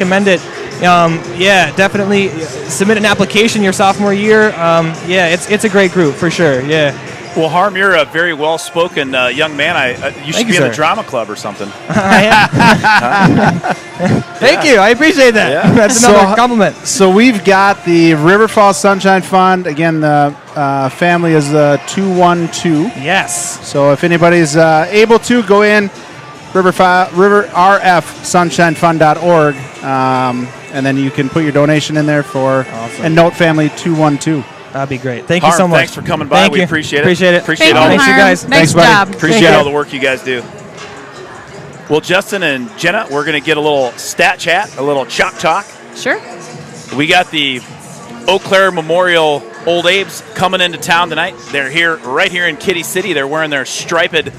recommend it. Yeah, definitely submit an application your sophomore year. Yeah, it's a great group for sure. Yeah. Well, Harm, you're a very well-spoken young man. You should be in the drama club or something. Thank you. I appreciate that. Yeah. That's another compliment. So we've got the River Falls Sunshine Fund. Again, the family is 212. Yes. So if anybody's able to, go in, rfsunshinefund.org, and then you can put your donation in there for and note family 212. That'd be great. Thank you so much. Thanks for coming by. We appreciate it. Appreciate it. Appreciate all. Thanks, you guys. Nice job. Appreciate all the work you guys do. Well, Justin and Jenna, we're going to get a little stat chat, a little chalk talk. Sure. We got the Eau Claire Memorial Old Abes coming into town tonight. They're here, right here in Kitty City. They're wearing their striped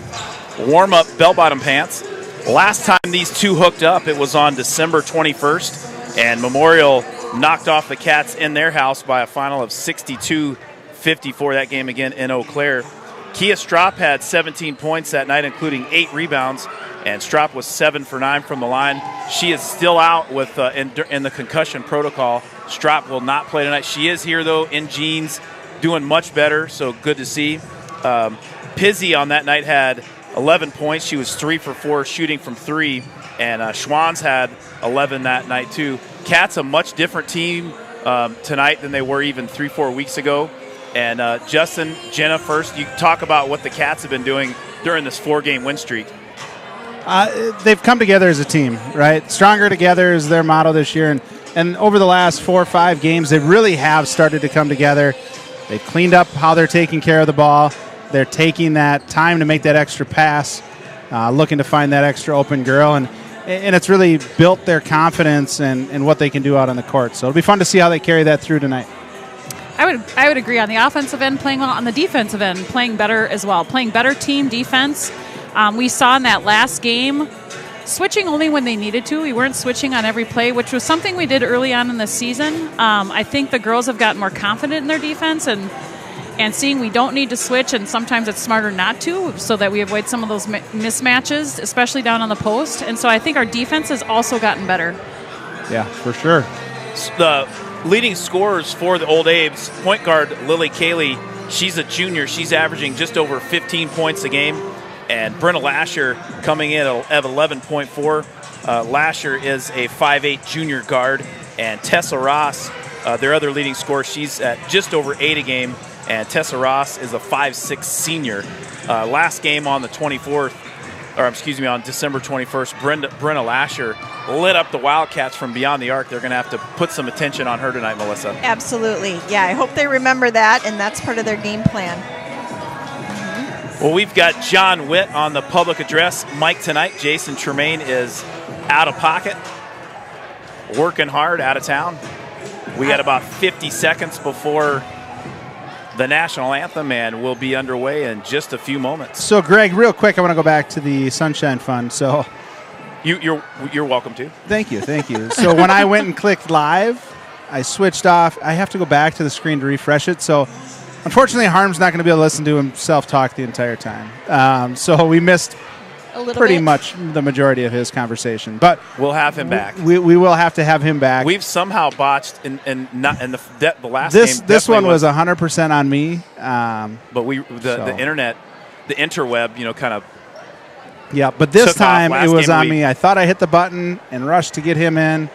warm-up bell-bottom pants. Last time these two hooked up, it was on December 21st, and Memorial knocked off the Cats in their house by a final of 62-54. That game again in Eau Claire. Kia Strop had 17 points that night, including 8 rebounds, and Strop was 7 for 9 from the line. She is still out with in the concussion protocol. Strop will not play tonight. She is here, though, in jeans, doing much better, so good to see. Pizzy on that night had 11 points. She was 3 for 4 shooting from 3, and Schwann's had 11 that night, too. Cats a much different team tonight than they were even 3-4 weeks ago. And Justin, Jenna, first, you talk about what the Cats have been doing during this 4-game win streak. They've come together as a team, right? Stronger together is their motto this year. And over the last 4 or 5 games, they really have started to come together. They've cleaned up how they're taking care of the ball. They're taking that time to make that extra pass, looking to find that extra open girl. And it's really built their confidence and what they can do out on the court. So it'll be fun to see how they carry that through tonight. I would agree on the offensive end, playing well, on the defensive end, playing better as well, playing better team defense. We saw in that last game, switching only when they needed to. We weren't switching on every play, which was something we did early on in the season. I think the girls have gotten more confident in their defense and seeing we don't need to switch, and sometimes it's smarter not to, so that we avoid some of those mismatches, especially down on the post. And so I think our defense has also gotten better. Yeah, for sure. The leading scorers for the Old Abes, point guard Lily Cayley, she's a junior. She's averaging just over 15 points a game. And Brenna Lasher coming in at 11.4. Lasher is a 5'8 junior guard. And Tessa Ross, their other leading scorer, she's at just over 8 a game. And Tessa Ross is a 5'6 senior. Last game on the 24th, or excuse me, on December 21st, Brenna Lasher lit up the Wildcats from beyond the arc. They're going to have to put some attention on her tonight, Melissa. Absolutely. Yeah, I hope they remember that, and that's part of their game plan. Well, we've got John Witt on the public address mic tonight. Jason Tremaine is out of pocket, working hard, out of town. We got about 50 seconds before the national anthem, and we'll be underway in just a few moments. So, Greg, real quick, I want to go back to the Sunshine Fund. So, you're welcome to. Thank you. So when I went and clicked live, I switched off. I have to go back to the screen to refresh it. So, unfortunately, Harm's not going to be able to listen to himself talk the entire time. So we missed pretty much the majority of his conversation. But we'll have him back. We will have to have him back. We've somehow botched in the last game. This one was 100% on me. But the internet, the interweb, kind of. Yeah, but this time it was on me. I thought I hit the button and rushed to get him in,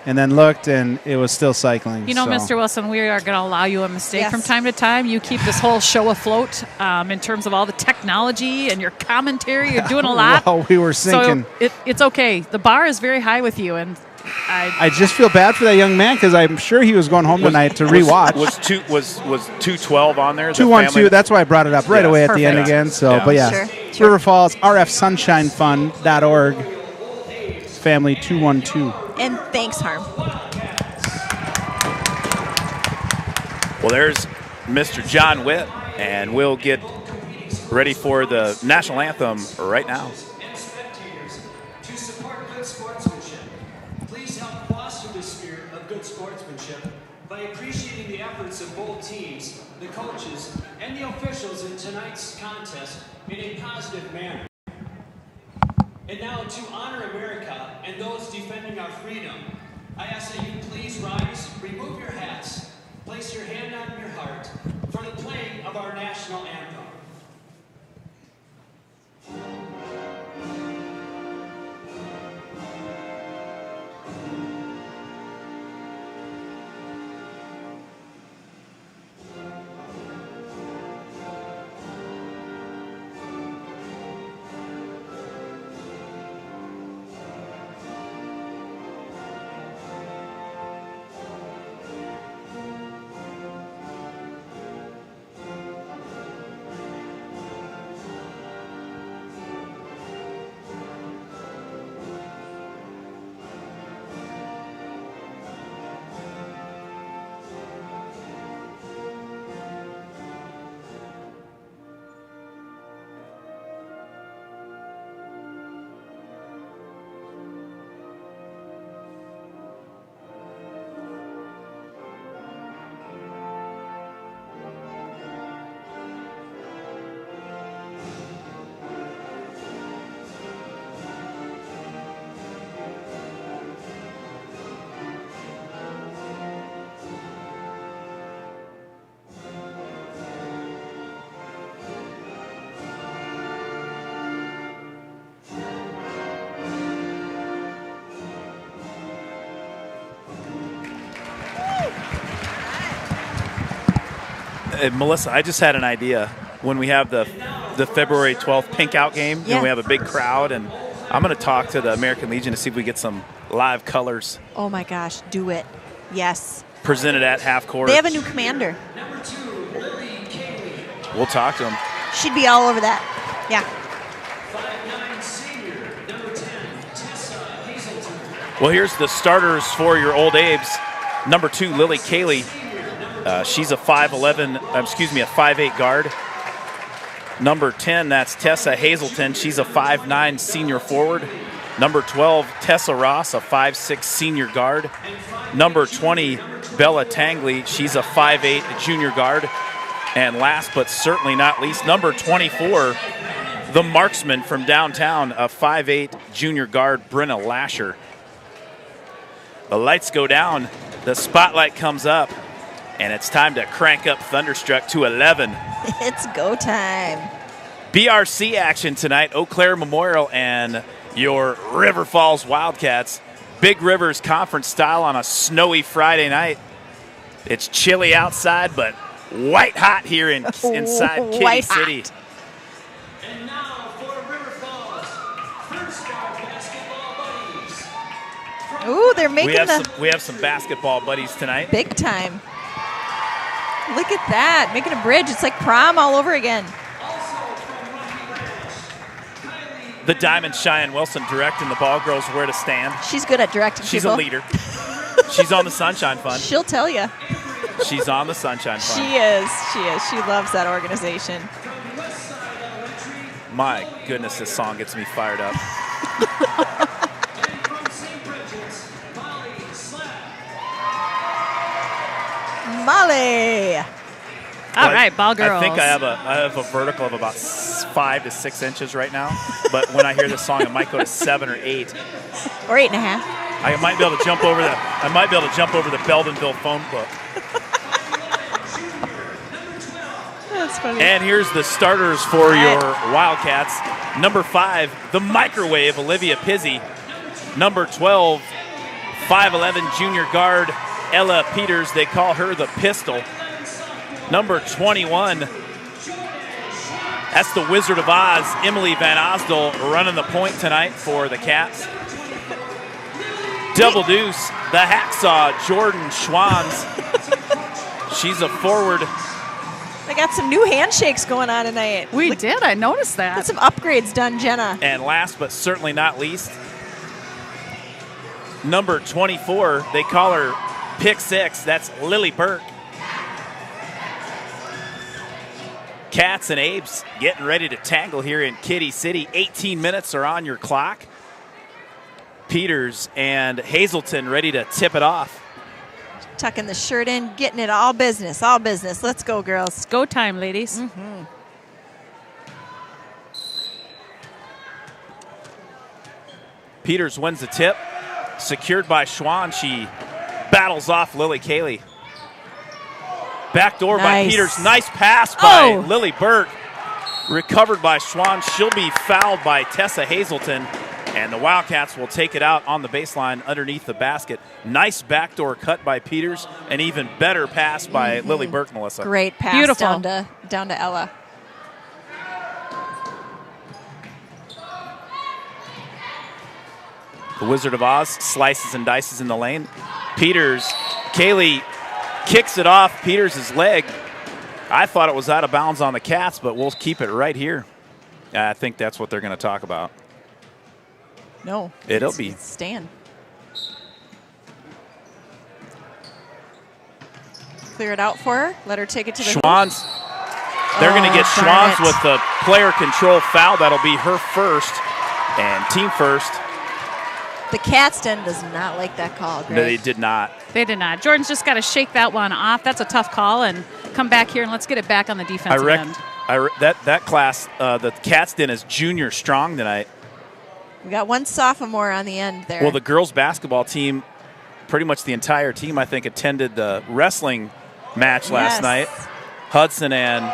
and then looked, and it was still cycling. Mr. Wilson, we are going to allow you a mistake from time to time. You keep this whole show afloat in terms of all the technology and your commentary. You're doing a lot. Well, we were sinking. So it's okay. The bar is very high with you, and I just feel bad for that young man because I'm sure he was going home tonight to rewatch. Was 212 on there? 212. That's why I brought it up right away at the end again. So, but Sure. River Falls, rfsunshinefund.org, family 212. And thanks, Harm. Well, there's Mr. John Witt, and we'll get ready for the national anthem right now. To support good sportsmanship, please help foster the spirit of good sportsmanship by appreciating the efforts of both teams, the coaches, and the officials in tonight's contest in a positive manner. And now, to honor America and those defending our freedom, I ask that you please rise, remove your hats, place your hand on your heart for the playing of our national anthem. Melissa, I just had an idea. When we have the February 12th Pink Out game, Yeah. and we have a big crowd, and I'm going to talk to the American Legion to see if we get some live colors Oh my gosh, do it. Yes. presented at half court. They have a new commander. We'll talk to them. She'd be all over that. Yeah. 5'9" senior, number 10, Tessa Hazelton. Well, here's the starters for your Old Abes. Number 2, Lily Cayley. She's a 5'8" guard. Number 10, that's Tessa Hazelton. She's a 5'9" senior forward. Number 12, Tessa Ross, a 5'6" senior guard. Number 20, Bella Tangley. She's a 5'8" junior guard. And last but certainly not least, number 24, the marksman from downtown, a 5'8" junior guard, Brenna Lasher. The lights go down, the spotlight comes up, and it's time to crank up Thunderstruck to 11. It's go time. BRC action tonight, Eau Claire Memorial and your River Falls Wildcats. Big Rivers Conference style on a snowy Friday night. It's chilly outside, but white hot here inside Kitty White City. hot. And now for River Falls, First Star Basketball Buddies. Ooh, they're making We have some basketball buddies tonight. big time. Look at that, making a bridge. It's like prom all over again. The Diamond Cheyenne Wilson directing the ball girls where to stand. She's good at directing She's people. a leader. She's on the Sunshine Fund. She'll tell you. She's on the Sunshine Fund. She is. She is. She loves that organization. My goodness, this song gets me fired up. From St. Bridget's, Molly Slap. Molly. All right, ball girls. I think I have a vertical of about 5 to 6 inches right now. But when I hear this song, it might go to 7 or 8. Or 8.5. I might be able to jump over the Beldenville phone book. That's funny. And here's the starters for your Wildcats. Number 5, the microwave, Olivia Pizzi. Number 12, 5'11" junior guard, Ella Peters. They call her the Pistol. Number 21, that's the Wizard of Oz, Emily Van Osdol, running the point tonight for the Cats. Double deuce, the hacksaw, Jordan Schwanz. She's a forward. They got some new handshakes going on tonight. We did. I noticed that. Got some upgrades done, Jenna. And last but certainly not least, number 24, they call her Pick 6, that's Lily Burke. Cats and Abes getting ready to tangle here in Kitty City. 18 minutes are on your clock. Peters and Hazelton ready to tip it off. Tucking the shirt in, getting it all business, all business. Let's go, girls. Go time, ladies. Peters wins the tip. secured by Schwann. She battles off Lily Cayley. Backdoor by Peters. Nice pass by Lily Burke. Recovered by Schwann. She'll be fouled by Tessa Hazelton. And the Wildcats will take it out on the baseline underneath the basket. Nice backdoor cut by Peters. An even better pass by Lily Burke, Melissa. Great pass. Beautiful. Down to Ella. The Wizard of Oz slices and dices in the lane. Peters, Cayley kicks it off Peters' leg. I thought it was out of bounds on the Cats, but we'll keep it right here. I think that's what they're going to talk about. No. It'll be. Stan. Clear it out for her. Let her take it to the Schwann's. They're going to get Schwann's with the player control foul. That'll be her first and team first. The Cats den does not like that call, Greg. No, they did not. They did not. Jordan's just got to shake that one off. That's a tough call, and come back here and let's get it back on the defensive end. That class, the Cats den is junior strong tonight. We got one sophomore on the end there. Well, the girls basketball team, pretty much the entire team, I think, attended the wrestling match last night. Hudson and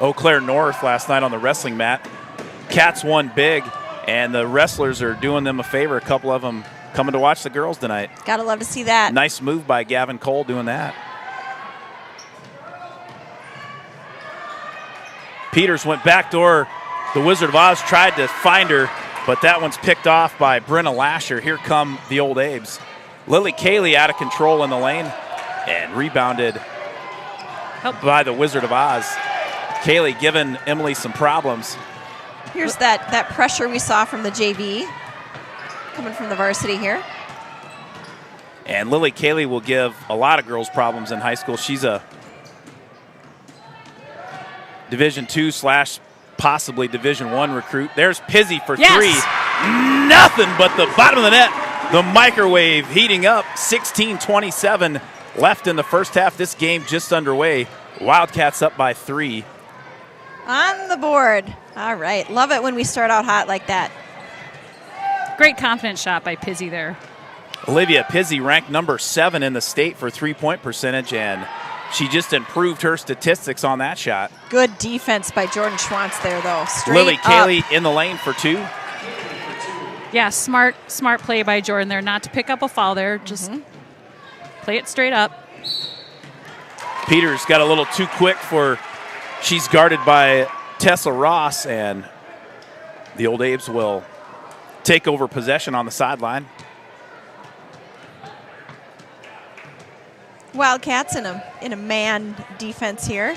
Eau Claire North last night on the wrestling mat. Cats won big, and the wrestlers are doing them a favor. A couple of them coming to watch the girls tonight. Gotta love to see that. Nice move by Gavin Cole doing that. Peters went backdoor. The Wizard of Oz tried to find her, but that one's picked off by Brenna Lasher. Here come the Old Abes. Lily Cayley out of control in the lane and rebounded by the Wizard of Oz. Cayley giving Emily some problems. Here's that pressure we saw from the JV coming from the varsity here. And Lily Cayley will give a lot of girls problems in high school. She's a Division II / possibly Division I recruit. There's Pizzy for three. Nothing but the bottom of the net. The microwave heating up. 16:27 left in the first half. This game just underway. Wildcats up by 3. On the board. All right. Love it when we start out hot like that. Great confident shot by Pizzy there. Olivia Pizzy ranked number 7 in the state for three-point percentage, and she just improved her statistics on that shot. Good defense by Jordan Schwantz there, though. Straight Lily Cayley up. in the lane for 2. Yeah, smart play by Jordan there, not to pick up a foul there. Just play it straight up. Peters got a little too quick for, she's guarded by Tessa Ross, and the Old Abes will take over possession on the sideline. Wildcats in a man defense here.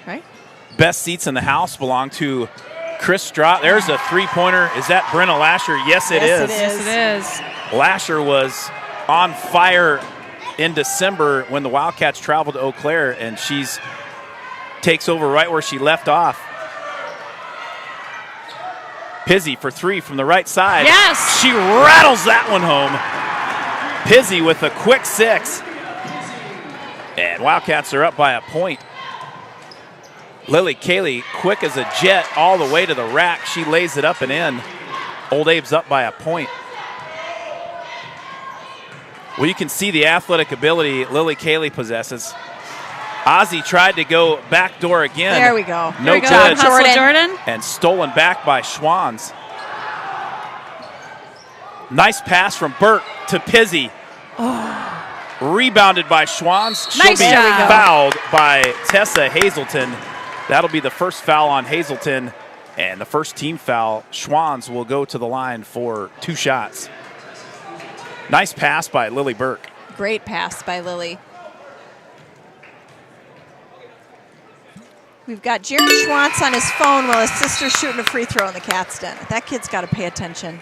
Right? Best seats in the house belong to Chris Strott. There's a three-pointer. Is that Brenna Lasher? Yes, it is. Yes, it is. Lasher was on fire in December when the Wildcats traveled to Eau Claire, and she's takes over right where she left off. Pizzy for 3 from the right side. Yes! She rattles that one home. Pizzy with a quick 6. And Wildcats are up by a point. Lily Cayley, quick as a jet all the way to the rack. She lays it up and in. Old Abe's up by a point. Well, you can see the athletic ability Lily Cayley possesses. Ozzie tried to go backdoor again. There we go. No good. Hustle Jordan. And stolen back by Schwann's. Nice pass from Burke to Pizzy. Rebounded by Schwann's. She'll Nice be job. fouled by Tessa Hazelton. That'll be the first foul on Hazelton. And the first team foul. Schwann's will go to the line for 2 shots. Nice pass by Lily Burke. Great pass by Lily. We've got Jared Schwantz on his phone while his sister's shooting a free throw in the Cats den. That kid's got to pay attention.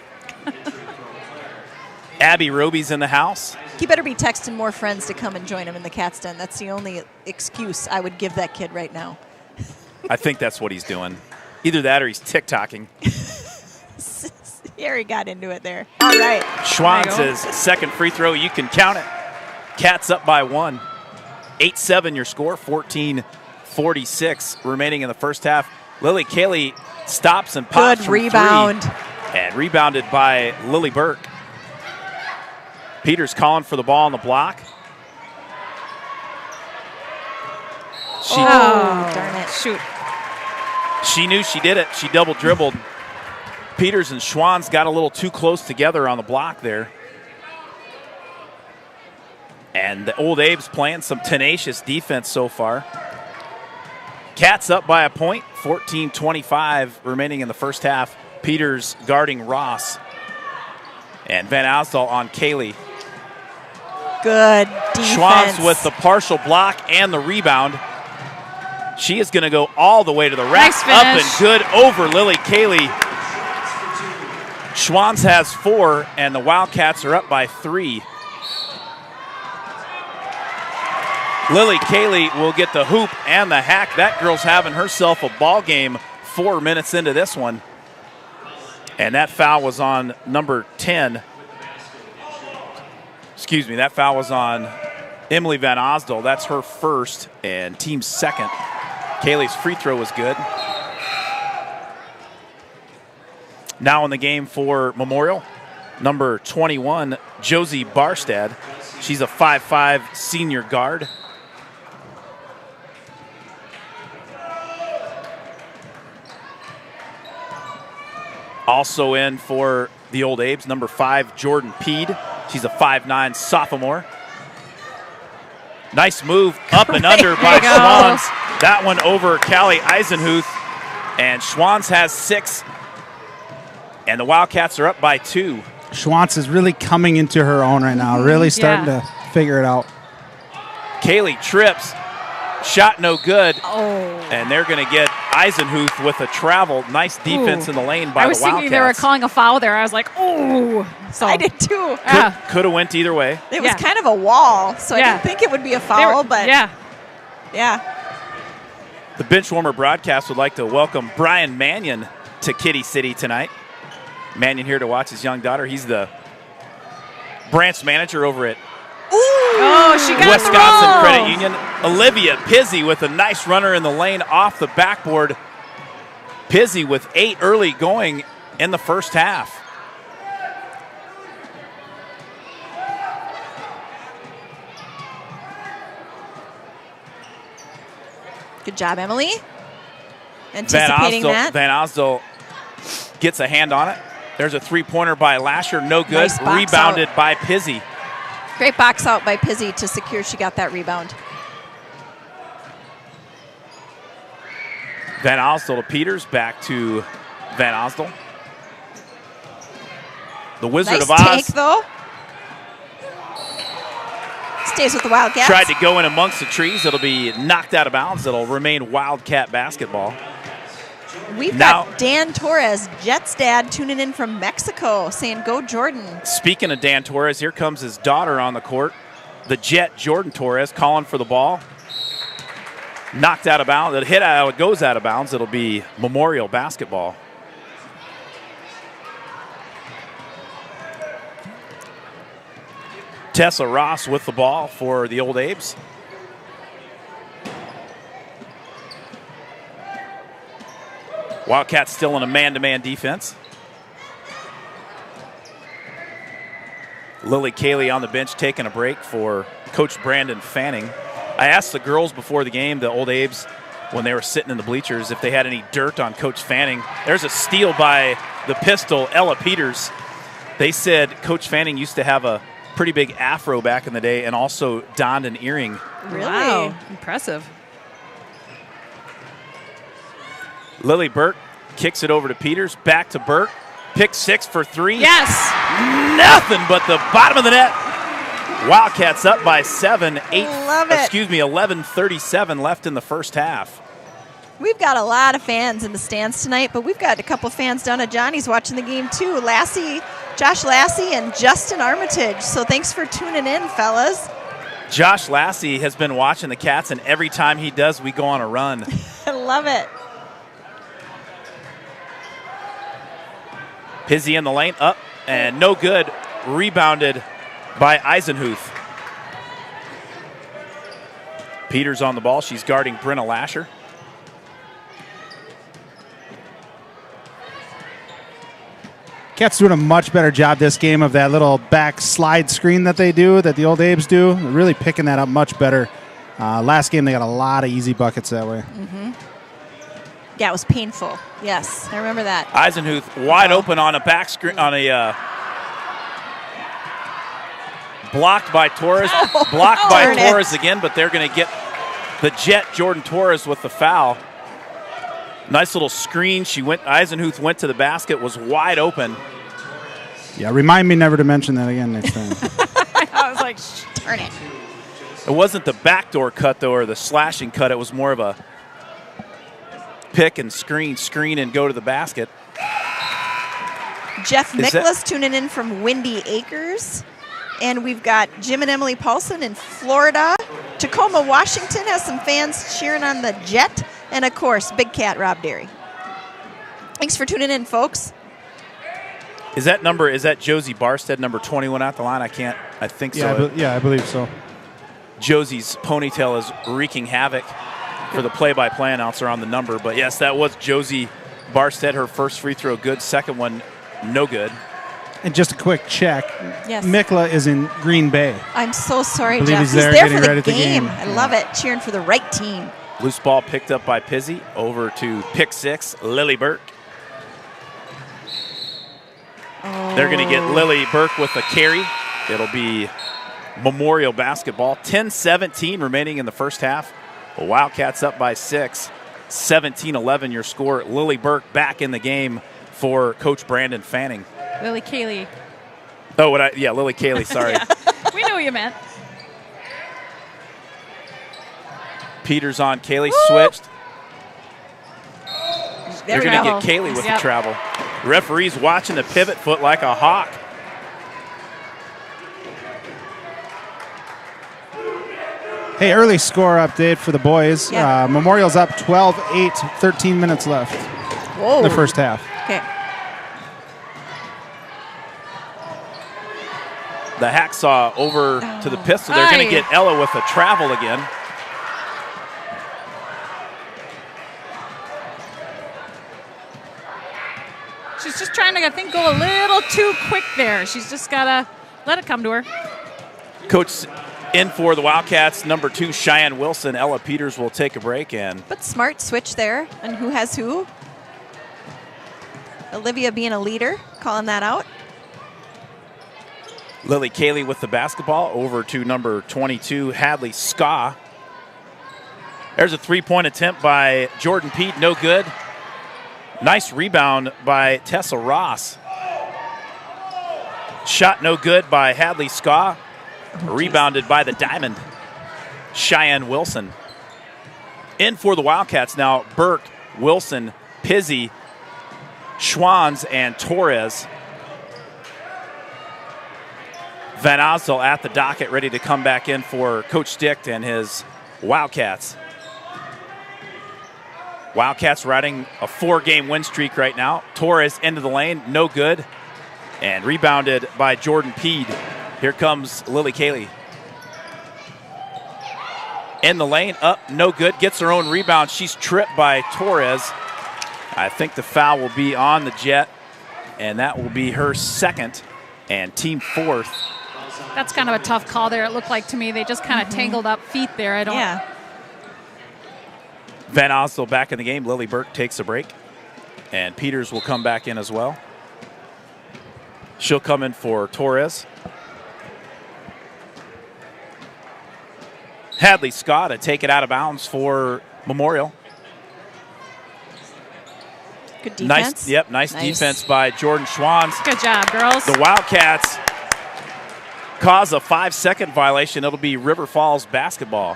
Abby Roby's in the house. He better be texting more friends to come and join him in the Cats den. That's the only excuse I would give that kid right now. I think that's what he's doing. Either that or he's TikToking. Here he got into it there. All right. Schwantz's second free throw. You can count it. Cats up by 1. 8-7 your score. 14-46 remaining in the first half. Lily Cayley stops and pops Good from rebound. 3. And rebounded by Lily Burke. Peters calling for the ball on the block. Darn it. Shoot. She knew she did it. She double dribbled. Peters and Schwann's got a little too close together on the block there. And the Old Abe's playing some tenacious defense so far. Cats up by a point, 14-25 remaining in the first half. Peters guarding Ross. And Van Asdal on Kaylee. Good defense. Schwann's with the partial block and the rebound. She is going to go all the way to the rack. Nice up finish. and good over Lily Kaylee. Schwann's has 4, and the Wildcats are up by 3. Lily Kaylee will get the hoop and the hack. That girl's having herself a ball game 4 minutes into this one. And that foul was on number 10. Excuse me, that foul was on Emily Van Osdal. That's her first and team's second. Kaylee's free throw was good. Now in the game for Memorial, number 21, Josie Barstad. She's a 5'5" senior guard. Also in for the Old Abes, number 5, Jordan Peed. She's a 5'9" sophomore. Nice move up and under by Schwann's. That one over Callie Eisenhuth. And Schwann's has 6. And the Wildcats are up by 2. Schwantz is really coming into her own right now, really starting to figure it out. Kaylee trips. Shot no good. Oh. And they're going to get Eisenhuth with a travel. Nice defense in the lane by the Wildcats. I was thinking they were calling a foul there. I was like, oh. So, I did too. Could have went either way. It was kind of a wall, so I Yeah. didn't think it would be a foul, but yeah. The Benchwarmer broadcast would like to welcome Brian Mannion to Kitty City tonight. Mannion here to watch his young daughter. He's the branch manager over at Oh, she got Wisconsin the roll. Credit Union. Olivia Pizzi with a nice runner in the lane off the backboard. Pizzi with 8 early going in the first half. Good job, Emily. Anticipating that. Van Osdal gets a hand on it. There's a three-pointer by Lasher. No good. Nice box Rebounded out. by Pizzi. Great box out by Pizzi to secure she got that rebound. Van Osdal to Peters. Back to Van Osdal. The Wizard Nice of Oz take, though. Stays with the Wildcats. tried to go in amongst the trees. It'll be knocked out of bounds. It'll remain Wildcat basketball. We've Now- got Dan Torres, Jets dad, tuning in from Mexico, saying, go Jordan. Speaking of Dan Torres, here comes his daughter on the court. The Jet, Jordan Torres, calling for the ball. Knocked out of bounds. It hit out, it goes out of bounds. It'll be Memorial basketball. Tessa Ross with the ball for the Old Abes. Wildcats still in a man-to-man defense. Lily Kaylee on the bench taking a break for Coach Brandon Fanning. I asked the girls before the game, the Old Abes, when they were sitting in the bleachers, if they had any dirt on Coach Fanning. There's a steal by the pistol, Ella Peters. They said Coach Fanning used to have a pretty big afro back in the day and also donned an earring. Really? Wow, impressive. Lily Burke kicks it over to Peters, back to Burke. Pick 6 for 3. Yes. Nothing but the bottom of the net. Wildcats up by 7. Love it. 11:37 left in the first half. We've got a lot of fans in the stands tonight, but we've got a couple fans down at Johnny's watching the game too. Josh Lassie and Justin Armitage. So thanks for tuning in, fellas. Josh Lassie has been watching the Cats, and every time he does, we go on a run. I love it. Pizzi in the lane, up, and no good. Rebounded by Eisenhuth. Peters on the ball. She's guarding Brenna Lasher. Cats doing a much better job this game of that little back slide screen that they do, that the Old Abes do. They're really picking that up much better. Last game, they got a lot of easy buckets that way. Yeah, it was painful. Yes, I remember that. Eisenhuth wide open on a back screen, on a blocked by Torres. Blocked by Darn it. Torres again, but they're going to get the Jet, Jordan Torres, with the foul. Nice little screen. Eisenhuth went to the basket, was wide open. Yeah, remind me never to mention that again next time. I was like, Darn it. It wasn't the backdoor cut, though, or the slashing cut. It was more of a pick and screen, and go to the basket. Jeff Is that- Miklas tuning in from Windy Acres. And we've got Jim and Emily Paulson in Florida. Tacoma, Washington has some fans cheering on the Jet. And, of course, Big Cat Rob Derry. Thanks for tuning in, folks. Is that Josie Barstead, number 21, at the line? I think so. I believe so. Josie's ponytail is wreaking havoc for the play-by-play announcer on the number. But, yes, that was Josie Barstead. Her first free throw good. Second one, no good. And just a quick check. Yes. Mikla is in Green Bay. I'm so sorry, believe Jeff. he's He's there there getting for the ready at the game. game. I love it. Cheering for the right team. Loose ball picked up by Pizzi. Over to pick 6, Lily Burke. They're going to get Lily Burke with a carry. It'll be Memorial basketball. 10-17 remaining in the first half. Wildcats up by 6. 17-11 your score. Lily Burke back in the game for Coach Brandon Fanning. Lily Cayley. Oh, Lily Cayley, sorry. Yeah. We knew what you meant. Peters on Cayley, switched. There They're we going to go. get Cayley with Yep. the travel. Referee's watching the pivot foot like a hawk. Hey, early score update for the boys. Yeah. Memorial's up 12-8, 13 minutes left Whoa. in the first half. Okay. The Hacksaw over to the pistol. They're going to Aye. get Ella with a travel again. She's just trying to, I think, go a little too quick there. She's just got to let it come to her. Coach in for the Wildcats, number 2, Cheyenne Wilson. Ella Peters will take a break. And But smart switch there. And who has who? Olivia being a leader, calling that out. Lily Cayley with the basketball over to number 22, Hadley Ska. There's a three-point attempt by Jordan Pete, no good. Nice rebound by Tessa Ross. Shot no good by Hadley Ska. Rebounded by the Diamond, Cheyenne Wilson. In for the Wildcats now, Burke, Wilson, Pizzi, Schwanz, and Torres. Van Osdell at the docket, ready to come back in for Coach Sticht and his Wildcats. Wildcats riding a 4-game win streak right now. Torres into the lane, no good. And rebounded by Jordan Peed. Here comes Lily Cayley. In the lane, up, no good. Gets her own rebound. She's tripped by Torres. I think the foul will be on the Jet, and that will be her second and team fourth. That's kind of a tough call there, it looked like to me. They just kind of tangled up feet there. I don't. Yeah. Van Osdell back in the game. Lily Burke takes a break. And Peters will come back in as well. She'll come in for Torres. Hadley Scott to take it out of bounds for Memorial. Good defense. Nice defense by Jordan Schwanz. Good job, girls. The Wildcats cause a 5-second violation. It'll be River Falls basketball.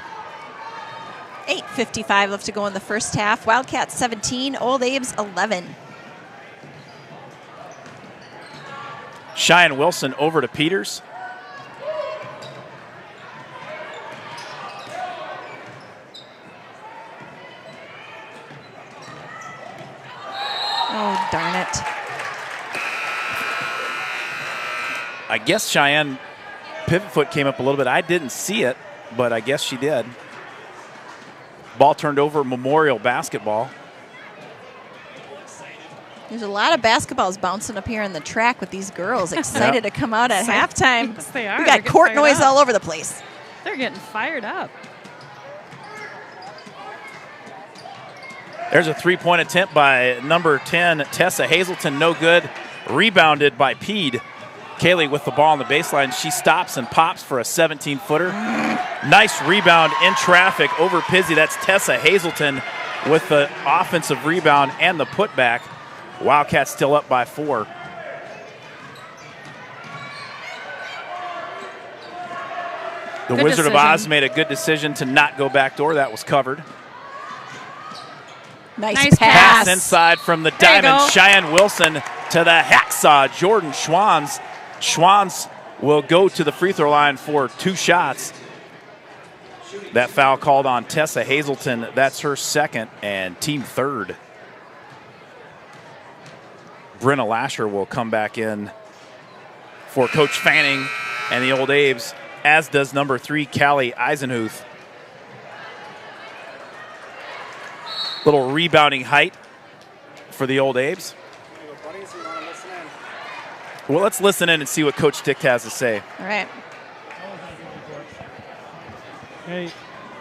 8:55 left to go in the first half. Wildcats 17, Old Abes 11. Cheyenne Wilson over to Peters. Oh, darn it. I guess Cheyenne pivot foot came up a little bit. I didn't see it, but I guess she did. Ball turned over, Memorial basketball. There's a lot of basketballs bouncing up here on the track with these girls excited to come out at halftime. Yes, they are. We They're got getting court fired noise up. all over the place. They're getting fired up. There's a three-point attempt by number 10, Tessa Hazelton, no good. Rebounded by Pede. Kaylee with the ball on the baseline. She stops and pops for a 17-footer. Nice rebound in traffic over Pizzy. That's Tessa Hazelton with the offensive rebound and the putback. Wildcats still up by 4. The Good Wizard of decision. Oz made a good decision to not go backdoor. That was covered. Nice pass. Pass inside from the There you Diamond, go. Cheyenne Wilson to the hacksaw, Jordan Schwans. Schwans will go to the free throw line for 2 shots. That foul called on Tessa Hazelton. That's her second and team third. Brenna Lasher will come back in for Coach Fanning and the Old Abe's, as does number 3, Callie Eisenhuth. Little rebounding height for the Old Abe's. Well, let's listen in and see what Coach Dick has to say. All right. Hey,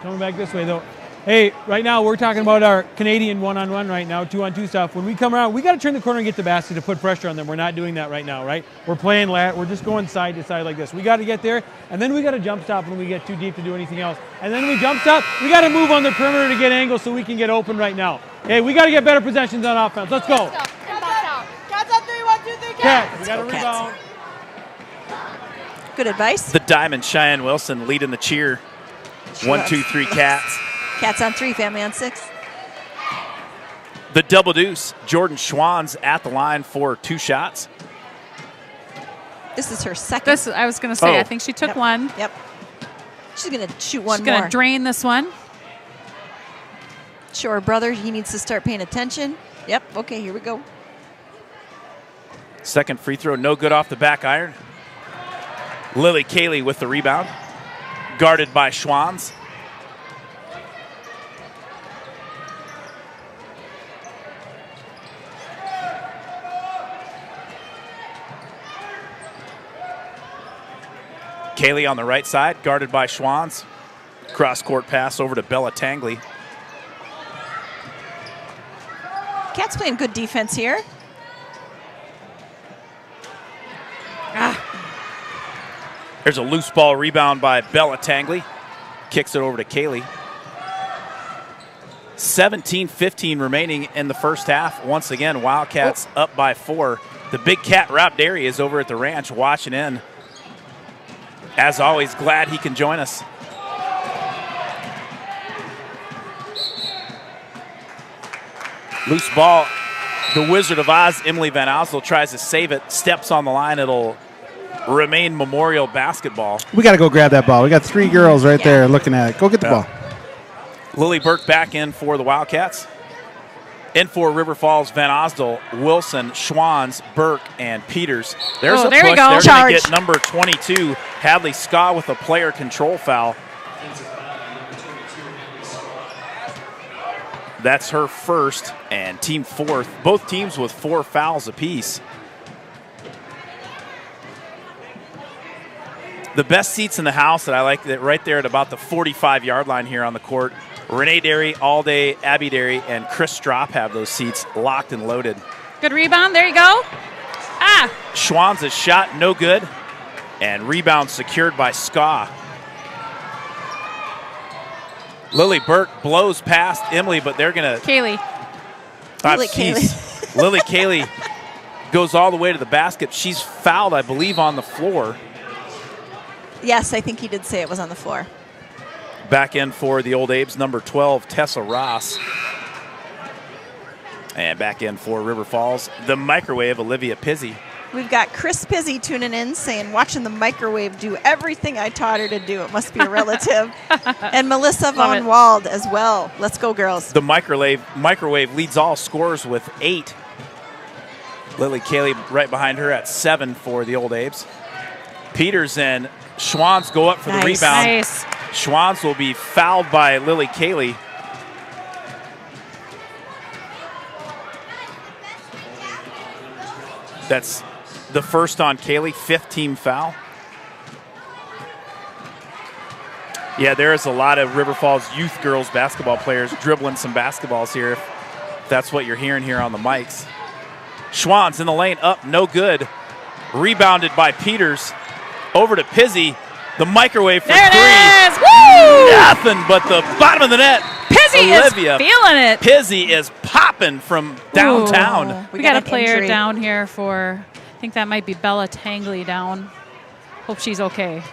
coming back this way though. Hey, right now we're talking about our Canadian one-on-one right now, 2-on-2 stuff. When we come around, we got to turn the corner and get the basket to put pressure on them. We're not doing that right now, right? We're playing we're just going side to side like this. We got to get there, and then we got to jump stop when we get too deep to do anything else. And then we jump stop, we got to move on the perimeter to get angles so we can get open right now. Hey, we got to get better possessions on offense. Let's go. Cats on 3, 1, 2, 3, Cats, we got to go, Cats. rebound. Good advice. The Diamond, Cheyenne Wilson leading the cheer. 1, 2, 3 Cats. Cats on 3, family on 6. The double deuce, Jordan Schwans at the line for 2 shots. This is her second. I was going to say, Oh. I think she took Yep. one. Yep. She's going to shoot one She's going more. to drain this one. Show her brother he needs to start paying attention. Yep. Okay, here we go. Second free throw, no good off the back iron. Lily Cayley with the rebound. Guarded by Schwans. Cayley on the right side, guarded by Schwans. Cross-court pass over to Bella Tangley. Cats playing good defense here. There's a loose ball rebound by Bella Tangley. Kicks it over to Cayley. 17-15 remaining in the first half. Once again, Wildcats up by 4. The big cat Rob Derry is over at the ranch watching in. As always, glad he can join us. Loose ball. The Wizard of Oz, Emily Van Osel, tries to save it. Steps on the line. It'll remain Memorial basketball. We got to go grab that ball. We got 3 girls right there looking at it. Go get the ball. Lily Burke back in for the Wildcats. In for River Falls, Van Osdel, Wilson, Schwans, Burke, and Peters. There's a there push. you go. They're going Charge. to get number 22, Hadley Scott, with a player control foul. That's her first and team fourth. Both teams with 4 fouls apiece. The best seats in the house that I like, that right there at about the 45-yard line here on the court. Renee Derry, All Day, Abby Derry, and Chris Stropp have those seats locked and loaded. Good rebound. There you go. Ah, Schwans' shot, no good. And rebound secured by Ska. Lily Burke blows past Emily, but they're going to... Kaylee. Lily Cayley. Lily Cayley goes all the way to the basket. She's fouled, I believe, on the floor. Yes, I think he did say it was on the floor. Back in for the Old Abe's, number 12, Tessa Ross. And back in for River Falls, the microwave, Olivia Pizzy. We've got Chris Pizzy tuning in saying, watching the microwave do everything I taught her to do. It must be a relative. And Melissa Von it. Wald as well. Let's go, girls. The microwave leads all scorers with 8. Lily Cayley right behind her at 7 for the Old Abe's. Peters and Schwans go up for the Nice. rebound. Nice. Schwans will be fouled by Lily Cayley. That's the first on Kaylee, 5th team foul. Yeah, there is a lot of River Falls youth girls basketball players dribbling some basketballs here, if that's what you're hearing here on the mics. Schwann's in the lane, up, no good. Rebounded by Peters. Over to Pizzy. The microwave for There three. it is! Woo! Nothing but the bottom of the net. Pizzy Olivia is feeling it. Pizzy is popping from downtown. Ooh. We got got an a player injury. down here for, I think that might be Bella Tangley down. Hope she's okay.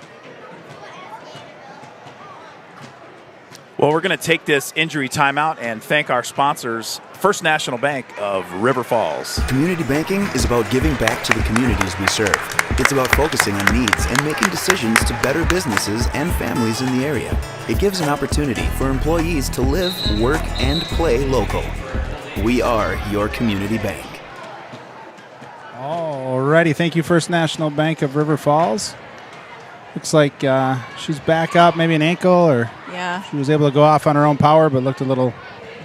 Well, we're going to take this injury timeout and thank our sponsors, First National Bank of River Falls. Community banking is about giving back to the communities we serve. It's about focusing on needs and making decisions to better businesses and families in the area. It gives an opportunity for employees to live, work, and play local. We are your community bank. Alrighty, thank you, First National Bank of River Falls. Looks like she's back up, maybe an ankle, or Yeah. she was able to go off on her own power, but looked a little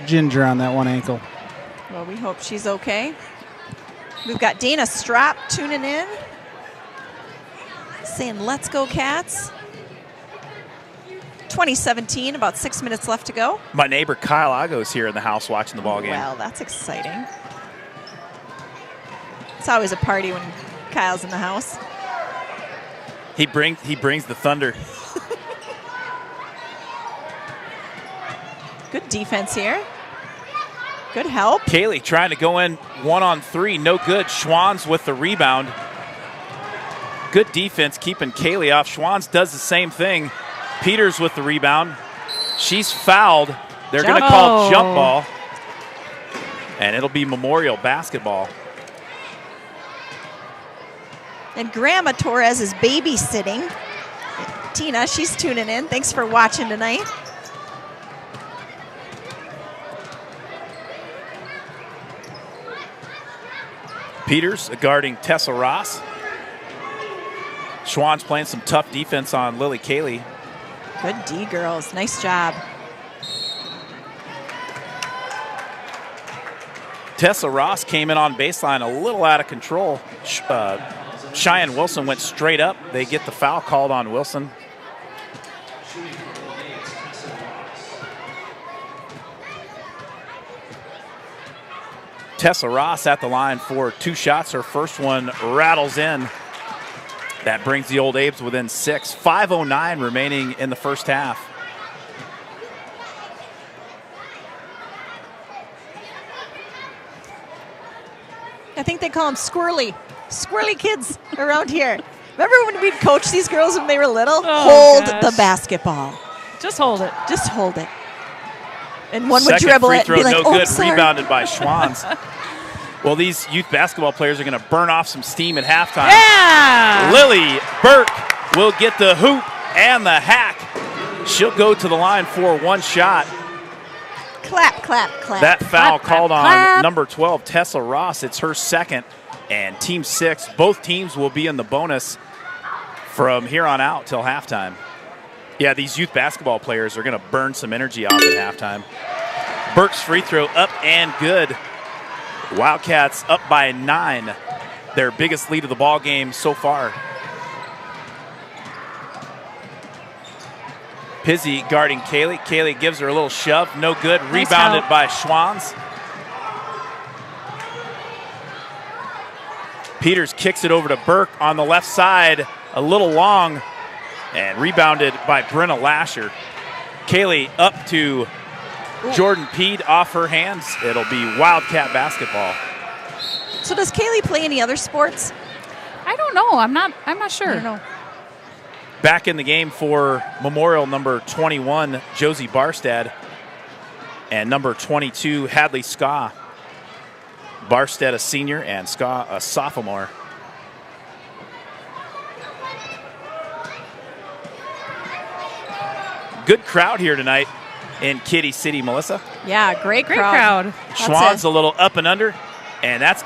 ginger on that one ankle. Well, we hope she's okay. We've got Dana Strop tuning in, saying, "Let's go, Cats." 2017, about 6 minutes left to go. My neighbor Kyle Ago's here in the house watching the ball game. Well, that's exciting. It's always a party when Kyle's in the house. He brings the thunder. Good defense here. Good help. Kaylee trying to go in 1-on-3, no good. Schwann's with the rebound. Good defense keeping Kaylee off. Schwann's does the same thing. Peters with the rebound. She's fouled. They're going to call jump ball. And it'll be Memorial basketball. And Grandma Torres is babysitting. Tina, she's tuning in. Thanks for watching tonight. Peters guarding Tessa Ross. Schwann's playing some tough defense on Lily Kaylee. Good D, girls. Nice job. Tessa Ross came in on baseline a little out of control. Cheyenne Wilson went straight up. They get the foul called on Wilson. Tessa Ross at the line for 2 shots. Her first one rattles in. That brings the Old Abes within 6. 5:09 remaining in the first half. I think they call them squirrely. Squirrely kids around here. Remember when we'd coach these girls when they were little? Oh, Hold gosh. the basketball. Just hold it. Just hold it. And one would Second dribble free it and throw, be like, no oh, good. I'm sorry. Rebounded by Schwann's. Well, these youth basketball players are going to burn off some steam at halftime. Yeah! Lily Burke will get the hoop and the hack. She'll go to the line for 1 shot. Clap, clap, clap. That foul Clap, called clap, on clap. number 12, Tessa Ross. It's her second. And Team 6, both teams will be in the bonus from here on out till halftime. Yeah, these youth basketball players are going to burn some energy off at halftime. Burke's free throw up and good. Wildcats up by 9. Their biggest lead of the ball game so far. Pizzy guarding Kaylee. Kaylee gives her a little shove. No good. Nice Rebounded help. by Schwann's. Peters kicks it over to Burke on the left side. A little long. And rebounded by Brenna Lasher. Kaylee up to Jordan Peed off her hands. It'll be Wildcat basketball. So does Kaylee play any other sports? I don't know. I'm not sure. I don't know. Back in the game for Memorial, number 21, Josie Barstad, and number 22, Hadley Ska. Barstad a senior and Ska a sophomore. Good crowd here tonight in Kitty City, Melissa. Yeah, great crowd. Schwann's a little up and under, and that's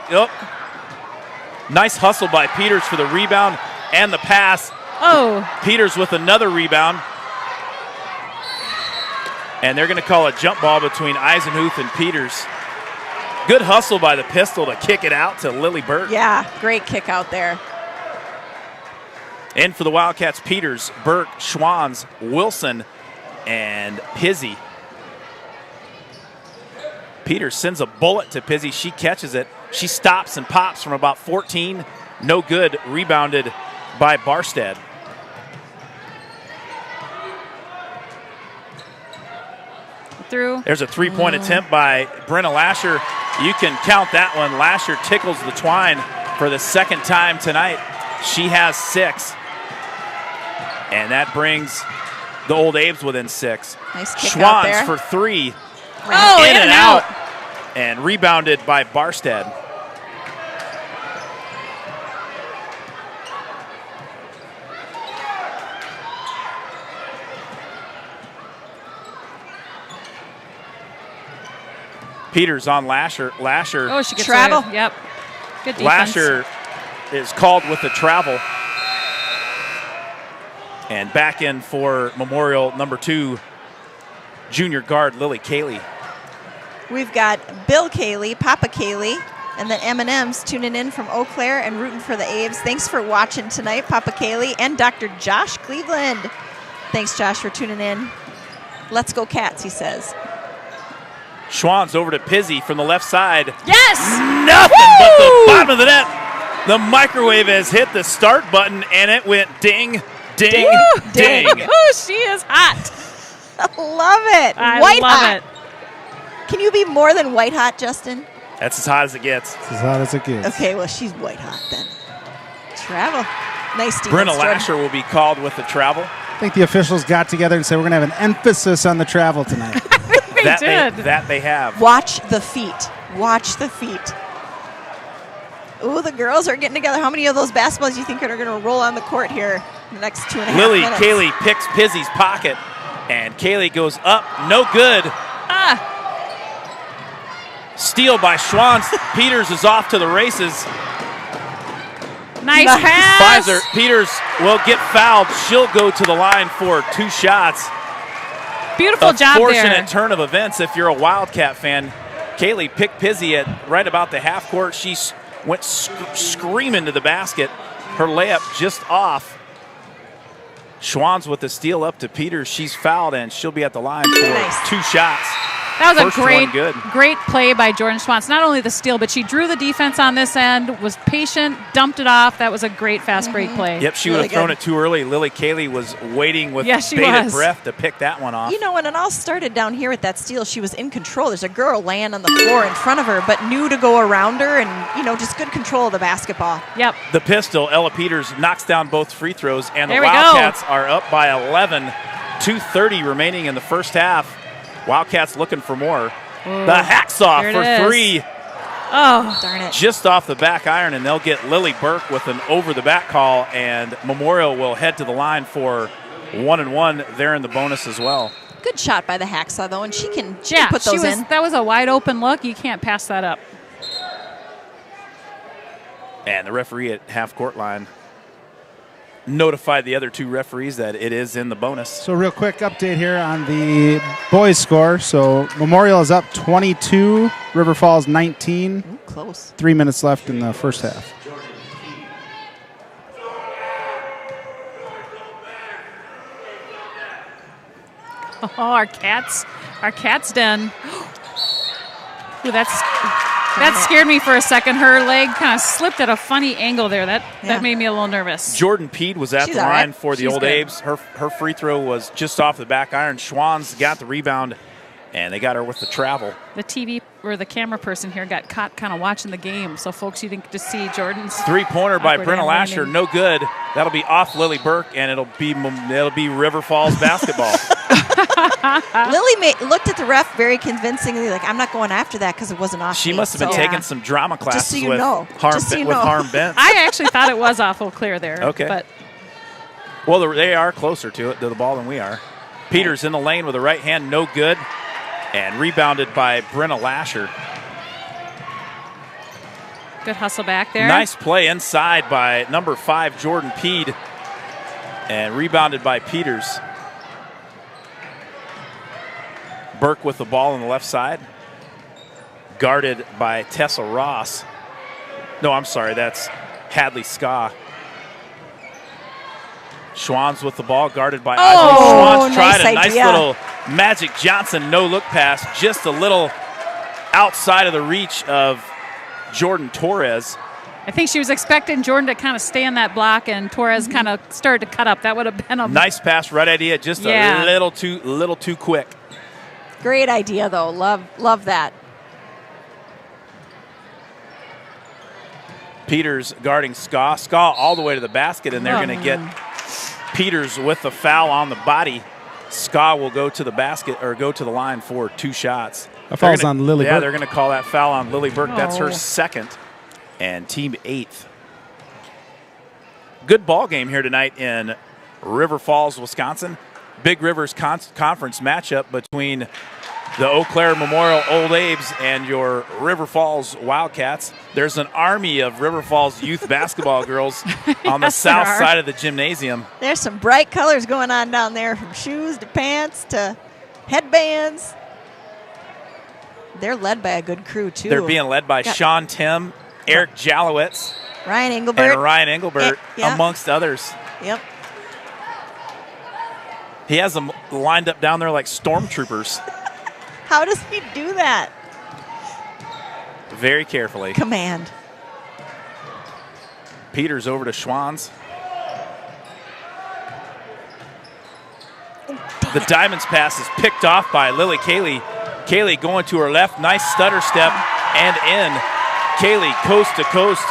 nice hustle by Peters for the rebound and the pass. Oh, Peters with another rebound. And they're going to call a jump ball between Eisenhuth and Peters. Good hustle by the pistol to kick it out to Lily Burke. Yeah, great kick out there. In for the Wildcats, Peters, Burke, Schwanz, Wilson, and Pizzy. Peters sends a bullet to Pizzy. She catches it. She stops and pops from about 14. No good. Rebounded by Barstead. Through. There's a three-point attempt by Brenna Lasher. You can count that one. Lasher tickles the twine for the second time tonight. She has 6. And that brings the Old Abes within 6. Nice kick out there. Schwanz for 3. Oh, in and out. And rebounded by Barstead. Peters on Lasher. Lasher. Oh, she gets travel. away. Yep. Good defense. Lasher is called with the travel. And back in for Memorial number 2, junior guard Lily Cayley. We've got Bill Cayley, Papa Cayley, and then M&M's tuning in from Eau Claire and rooting for the Aves. Thanks for watching tonight, Papa Cayley and Dr. Josh Cleveland. Thanks, Josh, for tuning in. Let's go Cats, he says. Schwanz over to Pizzy from the left side. Yes! Nothing but the bottom of the net. The microwave has hit the start button, and it went ding, ding, ding. Ooh, she is hot. I love it. I white love hot. it. Can you be more than white hot, Justin? That's as hot as it gets. It's as hot as it gets. Okay, well, she's white hot then. Travel. Nice defense. Brenna Jordan. Lasher will be called with the travel. I think the officials got together and said we're going to have an emphasis on the travel tonight. They did. That they have. Watch the feet. Watch the feet. Ooh, the girls are getting together. How many of those basketballs do you think are going to roll on the court here in the next 2.5 Lily minutes? Cayley picks Pizzy's pocket, and Cayley goes up. No good. Steal by Schwanz. Peters is off to the races. Nice pass. Pfizer. Peters will get fouled. She'll go to the line for 2 shots. Beautiful job there. Fortunate turn of events if you're a Wildcat fan. Cayley picked Pizzy at right about the half court. She went screaming to the basket. Her layup just off. Schwanz with the steal up to Peters. She's fouled, and she'll be at the line for 2 shots. That was First a great play by Jordan Schwanz. Not only the steal, but she drew the defense on this end, was patient, dumped it off. That was a great fast break play. Yep, she would have thrown it too early. Lily Cayley was waiting with bated breath to pick that one off. You know, when it all started down here with that steal, she was in control. There's a girl laying on the floor in front of her, but knew to go around her and, you know, just good control of the basketball. Yep. The pistol, Ella Peters knocks down both free throws, and the There we Wildcats are up by 11. 2:30 remaining in the first half. Wildcats looking for more. The hacksaw for 3. Oh, darn it. Just off the back iron, and they'll get Lily Burke with an over-the-back call, and Memorial will head to the line for 1-1 there in the bonus as well. Good shot by the hacksaw, though, and she can yeah, put those in. That was a wide open look. You can't pass that up. And the referee at half-court line notified the other 2 referees that it is in the bonus. So real quick update here on the boys score. So Memorial is up 22, River Falls 19. Ooh, close. 3 minutes left in the first half. Oh, our cats den. Ooh, that scared me for a second. Her leg kind of slipped at a funny angle there. That made me a little nervous. Jordan Peed was at the line for the She's Old good. Abes. Her free throw was just off the back iron. Schwanz got the rebound, and they got her with the travel. The TV or the camera person here got caught kind of watching the game. So, folks, you didn't just see Jordan's Three-pointer by awkward Brenna hand Lasher, landing. no good. That'll be off Lily Burke, and it'll be River Falls basketball. Lily looked at the ref very convincingly, like, I'm not going after that because it wasn't off She me. must have been So- taking some drama classes Just so you with know. Harm, Just so you with know. Harm Bent. I actually thought it was awful clear there. Okay. But Well, they are closer to the ball than we are. Peters in the lane with a right hand, no good. And rebounded by Brenna Lasher. good hustle back there. Nice play inside by number 5, Jordan Peed. And rebounded by Peters. Burke with the ball on the left side. guarded by Tessa Ross. No, I'm sorry, that's Hadley Ska. Schwann's with the ball, guarded by Eisen. Schwann's tried a nice little Magic Johnson no-look pass, just a little outside of the reach of Jordan Torres. I think she was expecting Jordan to kind of stay in that block, and Torres kind of started to cut up. That would have been a nice pass, right idea, just a little too quick. Great idea, though. Love that. Peters guarding Ska. Ska all the way to the basket, and they're going to get Peters with the foul on the body. Ska will go to the basket or go to the line for 2 shots. That falls on Lily Burke. Yeah, they're going to call that foul on Lily Burke. That's her second, and team 8th. Good ball game here tonight in River Falls, Wisconsin. Big Rivers Conference matchup between the Eau Claire Memorial Old Abe's and your River Falls Wildcats. There's an army of River Falls youth basketball girls on the south side of the gymnasium. There's some bright colors going on down there, from shoes to pants to headbands. They're led by a good crew, too. They're being led by Sean Tim, Eric Jalowitz, Ryan Engelbert, amongst others. Yep. He has them lined up down there like stormtroopers. How does he do that? Very carefully. Command. Peters over to Schwann's. The Diamonds pass is picked off by Lily Cayley. Cayley going to her left. Nice stutter step and in. Cayley coast to coast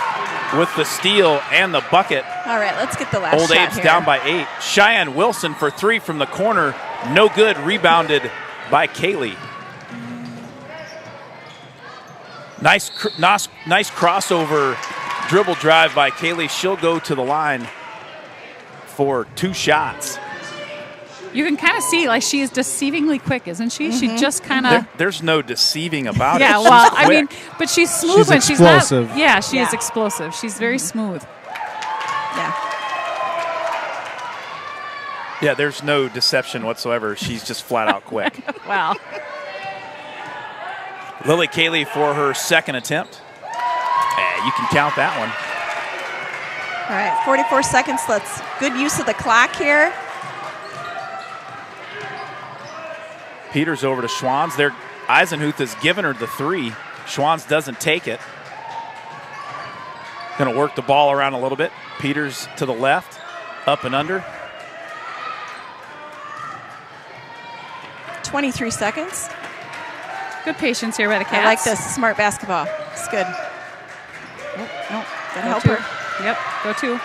with the steal and the bucket. All right, let's get the last Old shot Abe's here. down by 8. Cheyenne Wilson for 3 from the corner. No good. Rebounded by Cayley. Nice crossover dribble drive by Cayley. She'll go to the line for 2 shots. You can kind of see, like, she is deceivingly quick, isn't she? She just kind of. There's no deceiving about it. Yeah, She's well, quick. I mean, but she's smooth She's when explosive. she's not. Yeah, she is explosive. She's very smooth. Yeah. Yeah, there's no deception whatsoever. She's just flat out quick. Wow. Lily Cayley for her second attempt. You can count that one. All right, 44 seconds. Good use of the clock here. Peters over to Schwann's. Eisenhuth has given her the 3. Schwann's doesn't take it. Going to work the ball around a little bit. Peters to the left, up and under. 23 seconds. Good patience here by the Cats. I like this. Smart basketball. It's good. Gotta help her. Yep, go 2.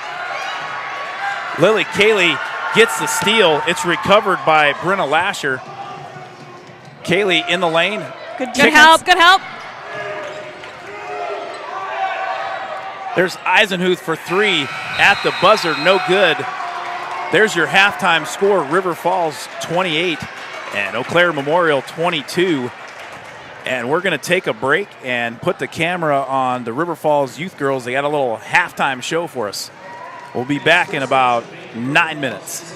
Lily Cayley gets the steal. It's recovered by Brenna Lasher. Cayley in the lane. Good help. There's Eisenhuth for 3 at the buzzer. No good. There's your halftime score. River Falls 28 and Eau Claire Memorial 22. And we're going to take a break and put the camera on the River Falls youth girls. They got a little halftime show for us. We'll be back in about 9 minutes.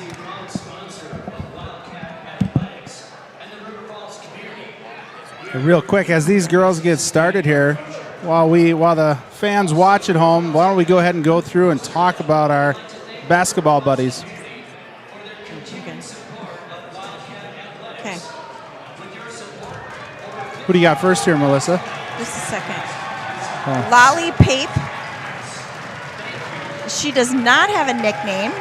Real quick, as these girls get started here, while the fans watch at home, why don't we go ahead and go through and talk about our basketball buddies. Okay. Who do you got first here, Melissa? Just a second. Lolly Pape. She does not have a nickname.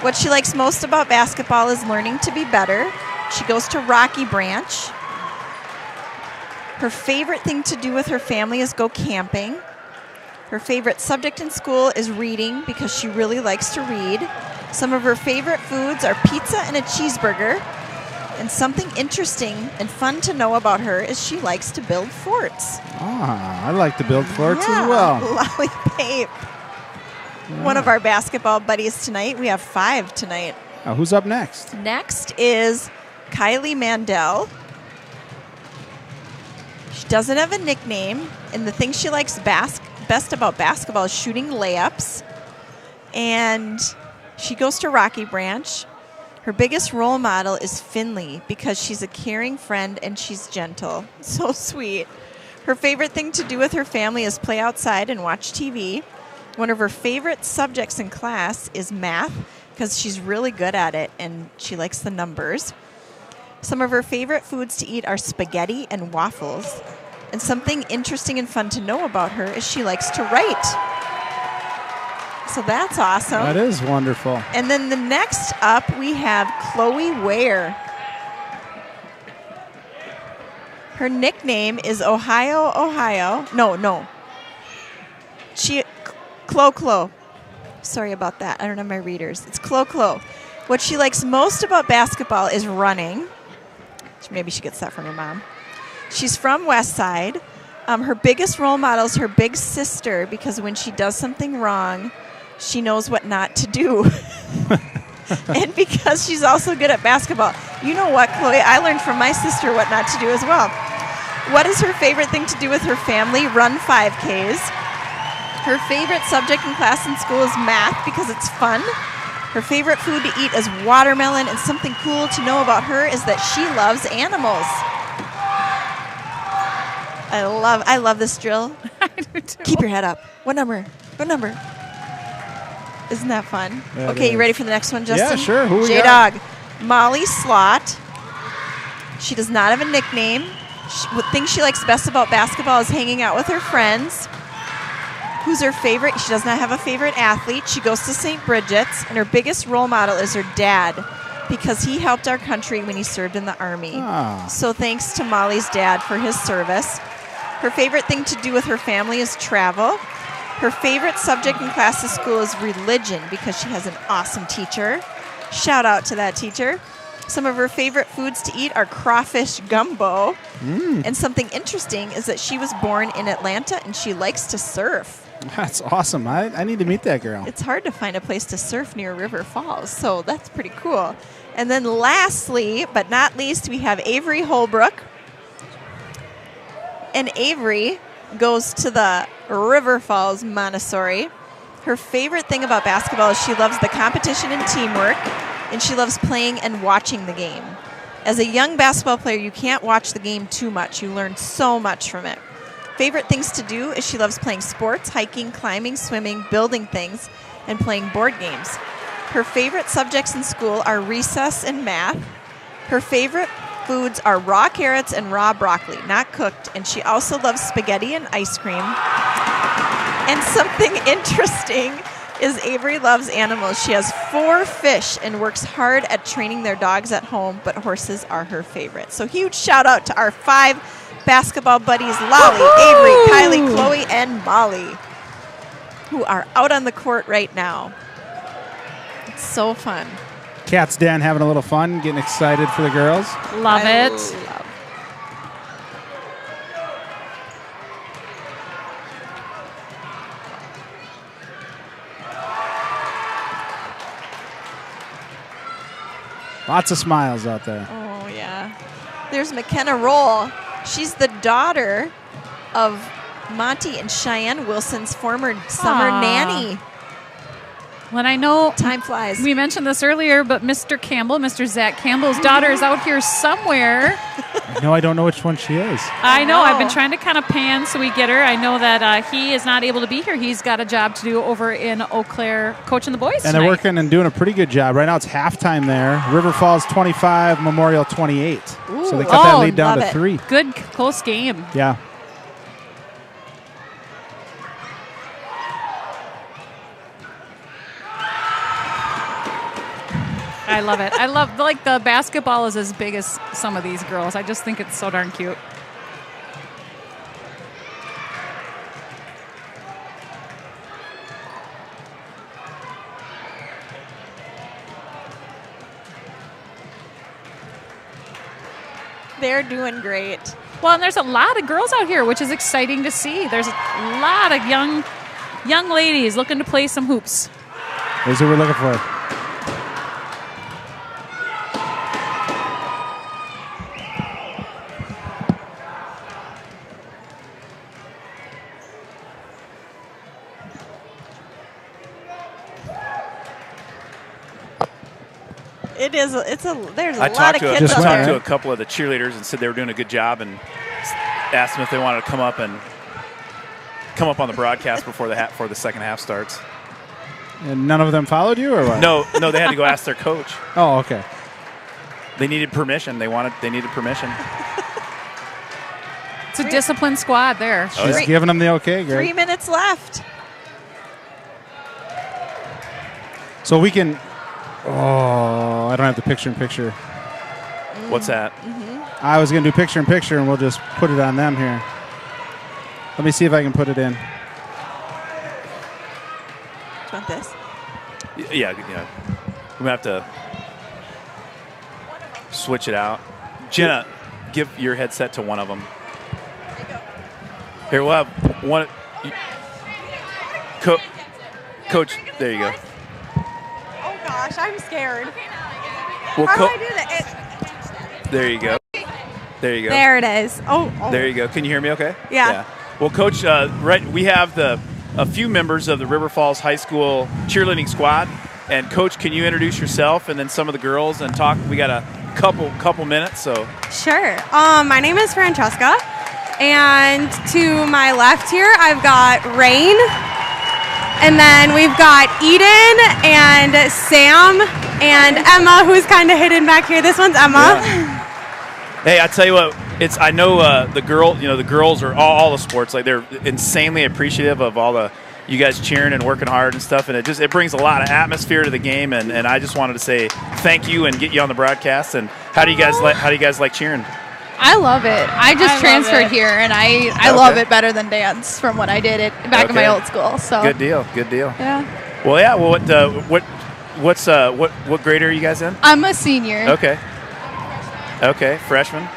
What she likes most about basketball is learning to be better. She goes to Rocky Branch. Her favorite thing to do with her family is go camping. Her favorite subject in school is reading because she really likes to read. Some of her favorite foods are pizza and a cheeseburger. And something interesting and fun to know about her is she likes to build forts. I like to build forts as well. Lolly Pape. One of our basketball buddies tonight. We have 5 tonight. Who's up next? Next is Kylie Mandel. She doesn't have a nickname, and the thing she likes best about basketball is shooting layups. And she goes to Rocky Branch. Her biggest role model is Finley because she's a caring friend and she's gentle. So sweet. Her favorite thing to do with her family is play outside and watch TV. One of her favorite subjects in class is math because she's really good at it and she likes the numbers. Some of her favorite foods to eat are spaghetti and waffles. And something interesting and fun to know about her is she likes to write. So that's awesome. That is wonderful. And then the next up, we have Chloe Ware. Her nickname is Ohio, Ohio. No. Clo. Sorry about that. I don't have my readers. It's Clo. What she likes most about basketball is running. Maybe she gets that from her mom. She's from West Side. Her biggest role model is her big sister because when she does something wrong, she knows what not to do. And because she's also good at basketball. You know what, Chloe? I learned from my sister what not to do as well. What is her favorite thing to do with her family? Run 5Ks. Her favorite subject in class and school is math because it's fun. Her favorite food to eat is watermelon, and something cool to know about her is that she loves animals. I love this drill. I do too. Keep your head up. What number? Isn't that fun? Yeah, Okay, you ready for the next one, Justin? Yeah, sure. Who we J-Dog. Molly Slott. She does not have a nickname. What thing she likes best about basketball is hanging out with her friends. Who's her favorite? She does not have a favorite athlete. She goes to St. Bridget's, and her biggest role model is her dad because he helped our country when he served in the Army. Ah. So thanks to Molly's dad for his service. Her favorite thing to do with her family is travel. Her favorite subject in class at school is religion because she has an awesome teacher. Shout out to that teacher. Some of her favorite foods to eat are crawfish gumbo. And something interesting is that she was born in Atlanta and she likes to surf. That's awesome. I need to meet that girl. It's hard to find a place to surf near River Falls, so that's pretty cool. And then lastly, but not least, we have Avery Holbrook. And Avery goes to the River Falls Montessori. Her favorite thing about basketball is she loves the competition and teamwork, and she loves playing and watching the game. As a young basketball player, you can't watch the game too much. You learn so much from it. Favorite things to do is she loves playing sports, hiking, climbing, swimming, building things, and playing board games. Her favorite subjects in school are recess and math. Her favorite foods are raw carrots and raw broccoli, not cooked, and she also loves spaghetti and ice cream. And something interesting is Avery loves animals. She has 4 fish and works hard at training their dogs at home, but horses are her favorite. So huge shout out to our 5 basketball buddies, Lolly, Avery, Kylie, Chloe, and Molly, who are out on the court right now. It's so fun. Cat's Den having a little fun, getting excited for the girls. Love it. Lots of smiles out there. Oh, yeah. There's McKenna Roll. She's the daughter of Monty and Cheyenne Wilson's former summer nanny. When I know Time flies. we mentioned this earlier, but Mr. Zach Campbell's daughter is out here somewhere. No, I don't know which one she is. I know. I've been trying to kind of pan so we get her. I know that he is not able to be here. He's got a job to do over in Eau Claire coaching the boys And they're working and doing a pretty good job. Right now it's halftime there. River Falls 25, Memorial 28. So they cut that lead down to 3. Good, close game. Yeah. I love it. I love, like, the basketball is as big as some of these girls. I just think it's so darn cute. They're doing great. Well, and there's a lot of girls out here, which is exciting to see. There's a lot of young ladies looking to play some hoops. Here's what we're looking for. There's a lot of I kids out talked there. to a couple of the cheerleaders and said they were doing a good job, and asked them if they wanted to come up on the broadcast before the second half starts. And none of them followed you, or what? No, they had to go ask their coach. Oh, okay. They needed permission. They needed permission. It's a disciplined squad there. She's giving them the okay, Greg. 3 minutes left. So we can. Oh, I don't have the picture-in-picture. What's that? I was going to do picture-in-picture, and we'll just put it on them here. Let me see if I can put it in. Do you want this? Yeah. We're going to have to switch it out. Jenna, give your headset to one of them. Here, we'll have one. Coach, there you go. Oh gosh, I'm scared. Well, How do I do that? there you go. There you go. There it is. Oh. There you go. Can you hear me okay? Yeah. Well, Coach, we have a few members of the River Falls High School cheerleading squad. And, Coach, can you introduce yourself and then some of the girls and talk? We got a couple minutes, so. Sure. My name is Francesca. And to my left here, I've got Rain. And then we've got Eden and Sam and Emma, who's kind of hidden back here. This one's Emma. Yeah. Hey, I tell you what, I know the girls are all the sports, like they're insanely appreciative of all the you guys cheering and working hard and stuff, and it brings a lot of atmosphere to the game, and I just wanted to say thank you and get you on the broadcast. And how do you guys like cheering? I love it. I just transferred here, and I love it better than dance from what I did back in my old school. So good deal. Yeah. Well, yeah. Well, what grade are you guys in? I'm a senior. Okay, freshman.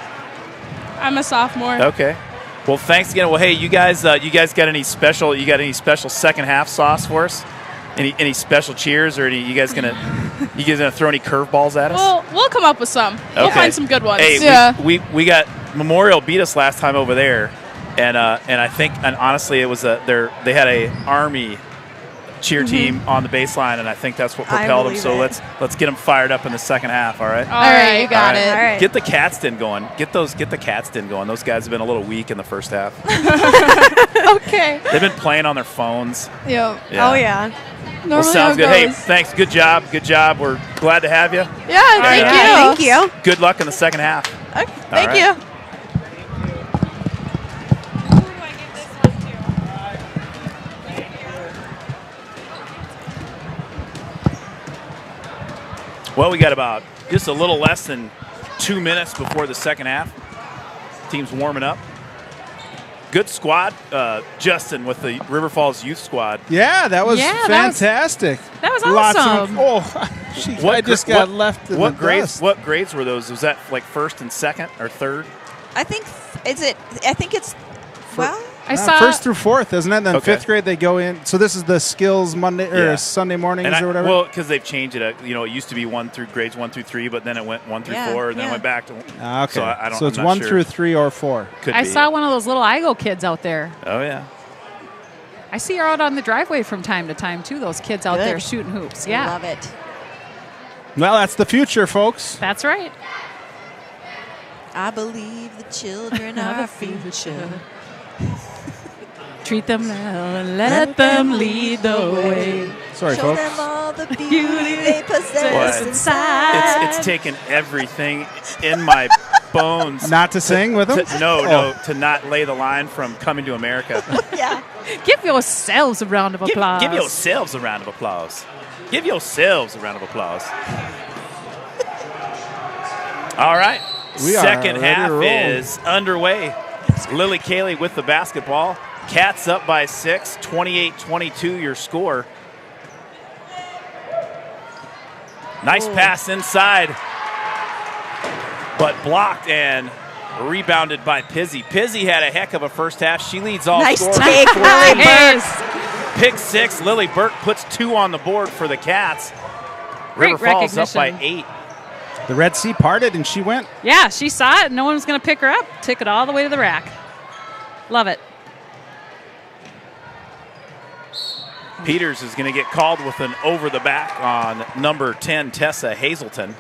I'm a sophomore. Okay. Well, thanks again. Well, hey, you guys got any special second half sauce for us? Any special cheers, or you guys gonna throw any curveballs at us? Well, we'll come up with some. We'll find some good ones. Hey, yeah. we got Memorial beat us last time over there, and I think, and honestly, it was they had a Army cheer team on the baseline, and I think that's what propelled them. So let's get them fired up in the second half. All right. All right, you got it. All right. Get the Catston going. Get the Catston going. Those guys have been a little weak in the first half. Okay. They've been playing on their phones. Yeah. Oh, yeah. Well, sounds good. Hey, thanks. Good job. We're glad to have you. Yeah, thank you. Thank you. Good luck in the second half. Okay, thank you. Well, we got about just a little less than 2 minutes before the second half. Team's warming up. Good squad, Justin, with the River Falls Youth Squad. Yeah, that was fantastic. That was awesome. I just got left in the grades? dust. What grades were those? Was that like first and second or third? I think it's I saw first through fourth, isn't it? And then fifth grade they go in. So this is the skills Monday or Sunday mornings or whatever. Well, because they've changed it. It used to be grades 1 through 3, but then it went 1 through 4, and then it went back to. Okay. So I don't. So it's I'm not 1 sure. through 3 or 4. Could I be. saw one of those little IGO kids out there. Oh yeah. I see her out on the driveway from time to time too. Those kids out there shooting hoops. Yeah, love it. Well, that's the future, folks. That's right. I believe the children are the future. Treat them well and let them lead the way. Sorry, Show folks. them all the beauty they possess What? inside. It's taken everything in my bones. Not to sing with them? No, to not lay the line from Coming to America. Yeah. Give yourselves a round of applause. Give yourselves a round of applause. Give yourselves a round of applause. All right. We are Second ready to half roll. is underway. Lily Cayley with the basketball. Cats up by 6, 28-22 your score. Nice pass inside, but blocked and rebounded by Pizzy. Pizzy had a heck of a first half. She leads all Nice scorers. take, Nice. Pick 6. Lily Burke puts 2 on the board for the Cats. Great River Falls up by recognition. 8. The Red Sea parted and she went. Yeah, she saw it. No one was going to pick her up. Took it all the way to the rack. Love it. Peters is going to get called with an over the back on number 10, Tessa Hazelton.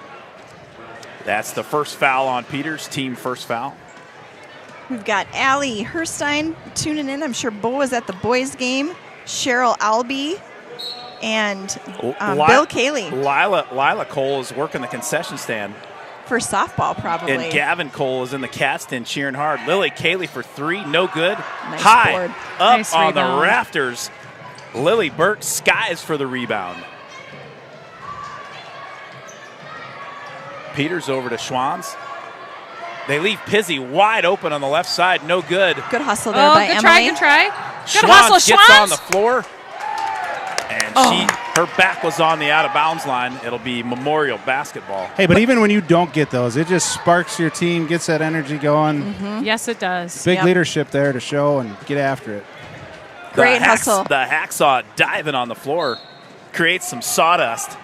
That's the first foul on Peters, team first foul. We've got Allie Herstein tuning in. I'm sure Bo is at the boys' game. Cheryl Albee and Bill Cayley. Lila Cole is working the concession stand. For softball, probably. And Gavin Cole is in the cat stand cheering hard. Lily Cayley for 3, no good. Nice High, board. up Nice on rebound. the rafters. Lily Burt skies for the rebound. Peters over to Schwans. They leave Pizzy wide open on the left side, no good. Good hustle there by good Emily. try, good try. Good Schwans hustle, gets Schwans. on the floor. And her back was on the out-of-bounds line. It'll be Memorial basketball. Hey, but even when you don't get those, it just sparks your team, gets that energy going. Yes, it does. Big Yep. leadership there to show and get after it. Great hustle. The Hacksaw diving on the floor creates some sawdust.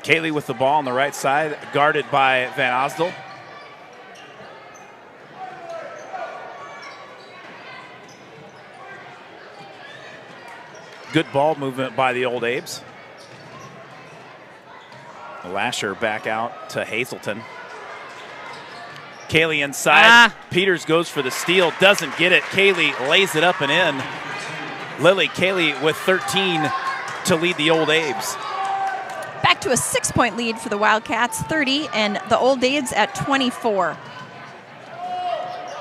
Kaylee with the ball on the right side, guarded by Van Osdel. Good ball movement by the Old Abes. Lasher back out to Hazelton. Kaylee inside. Peters goes for the steal, doesn't get it. Kaylee lays it up and in. Lily Kaylee with 13 to lead the Old Abes. Back to a 6-point lead for the Wildcats, 30, and the Old Abes at 24.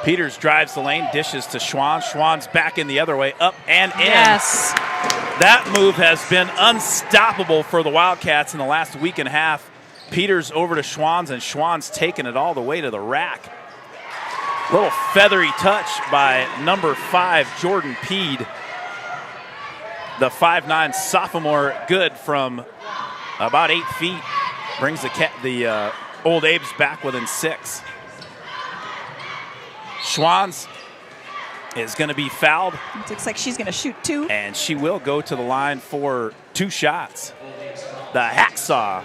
Peters drives the lane, dishes to Schwan. Schwan's back in the other way, up and in. Yes. That move has been unstoppable for the Wildcats in the last week and a half. Peters over to Schwan's, and Schwan's taking it all the way to the rack. Little feathery touch by number 5, Jordan Peed. The 5'9" sophomore, good from about 8 feet. Brings the Old Abes back within 6. Schwan's is going to be fouled. It looks like she's going to shoot 2. And she will go to the line for 2 shots. The Hacksaw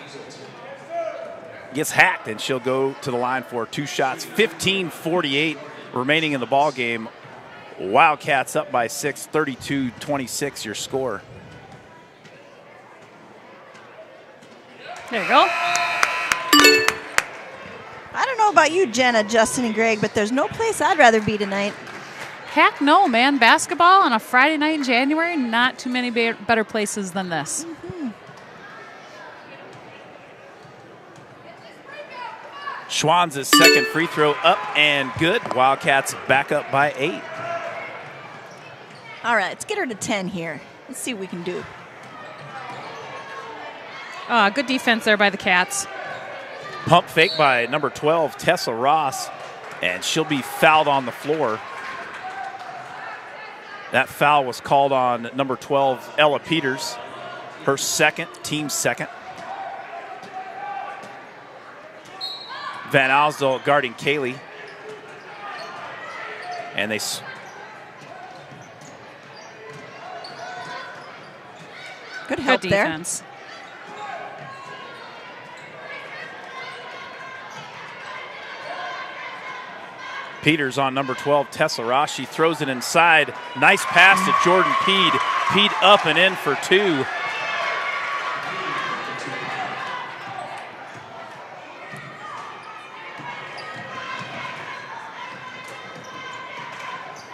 gets hacked, and she'll go to the line for 2 shots. 15:48 remaining in the ball game. Wildcats up by 6, 32-26 your score. There you go. I don't know about you, Jenna, Justin, and Greg, but there's no place I'd rather be tonight. Heck no, man. Basketball on a Friday night in January, not too many better places than this. Schwan's second free throw up and good. Wildcats back up by 8. All right, let's get her to 10 here. Let's see what we can do. Good defense there by the Cats. Pump fake by number 12, Tessa Ross, and she'll be fouled on the floor. That foul was called on number 12, Ella Peters, her second, team second. Van Osdel guarding Kaylee. And they Good help Good there. defense. Peters on number 12, Tessa Ross. She throws it inside. Nice pass to Jordan Peed. Peed up and in for 2.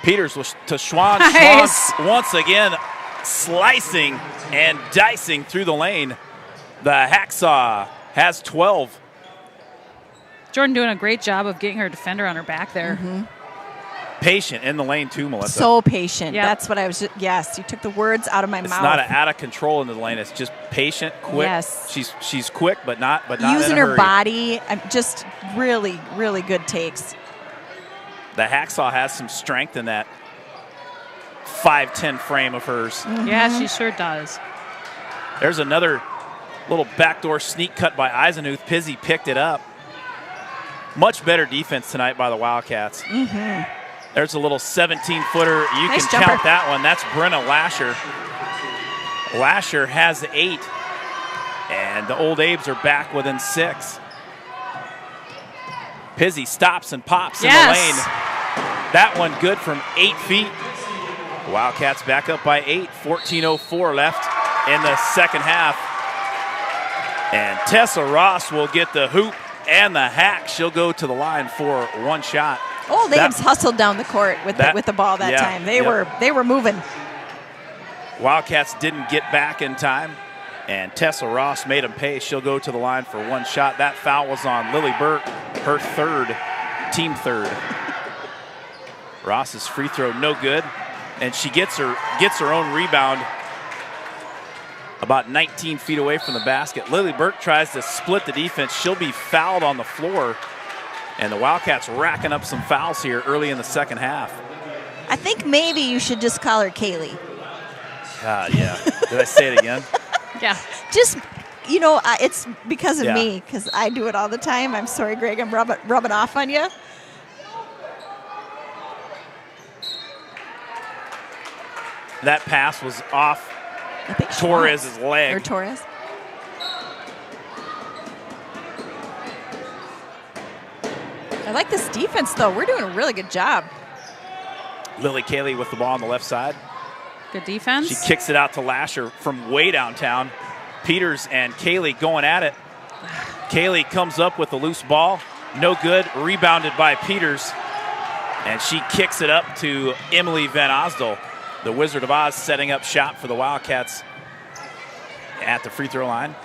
Peters was to Schwan. Nice. Schwan once again slicing and dicing through the lane. The Hacksaw has 12. Jordan doing a great job of getting her defender on her back there. Patient in the lane too, Melissa. So patient. Yep. That's what I was just, yes, you took the words out of my It's mouth. not out of control into the lane. It's just patient, quick. Yes. She's quick, but not using in a her hurry. body. Just really, really good takes. The Hacksaw has some strength in that 5'10" frame of hers. Yeah, she sure does. There's another little backdoor sneak cut by Eisenhuth. Pizzy picked it up. Much better defense tonight by the Wildcats. There's a little 17-footer. You Nice can jumper. count that one. That's Brenna Lasher. Lasher has 8. And the Old Abes are back within 6. Pizzy stops and pops in the lane. That one good from 8 feet. Wildcats back up by 8. 14:04 left in the second half. And Tessa Ross will get the hoop and the hack. She'll go to the line for one shot. Old Abe's hustled down the court with the ball that time. They were moving. Wildcats didn't get back in time, and Tessa Ross made them pay. She'll go to the line for one shot. That foul was on Lily Burke, her team third. Ross's free throw no good, and she gets her own rebound about 19 feet away from the basket. Lily Burke tries to split the defense. She'll be fouled on the floor, and the Wildcats racking up some fouls here early in the second half. I think maybe you should just call her Kaylee. Yeah. Did I say it again? Yeah. Just, it's because of me, because I do it all the time. I'm sorry, Greg, I'm rubbing off on you. That pass was off Torres' leg. Or Torres. I like this defense, though. We're doing a really good job. Lily Cayley with the ball on the left side. Good defense. She kicks it out to Lasher from way downtown. Peters and Cayley going at it. Cayley comes up with a loose ball. No good. Rebounded by Peters. And she kicks it up to Emily Van Osdol. The Wizard of Oz setting up shop for the Wildcats at the free throw line.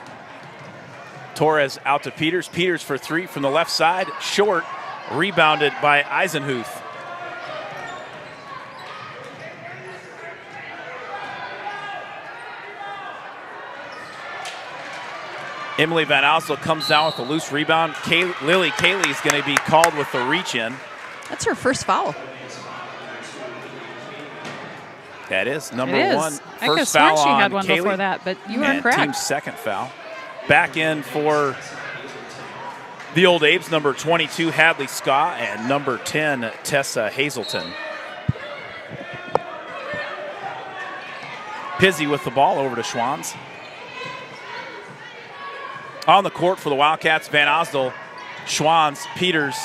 Torres out to Peters. Peters for three from the left side. Short. Rebounded by Eisenhuth. Emily Van Osdol comes down with a loose rebound. Lily Cayley is going to be called with the reach in. That's her first foul. That is number one. I could have sworn she had one before that, but you are correct. Team's second foul. Back in for the Old Abes, number 22, Hadley Scott, and number 10, Tessa Hazelton. Pizzi with the ball over to Schwanz. On the court for the Wildcats, Van Osdol, Schwanz, Peters,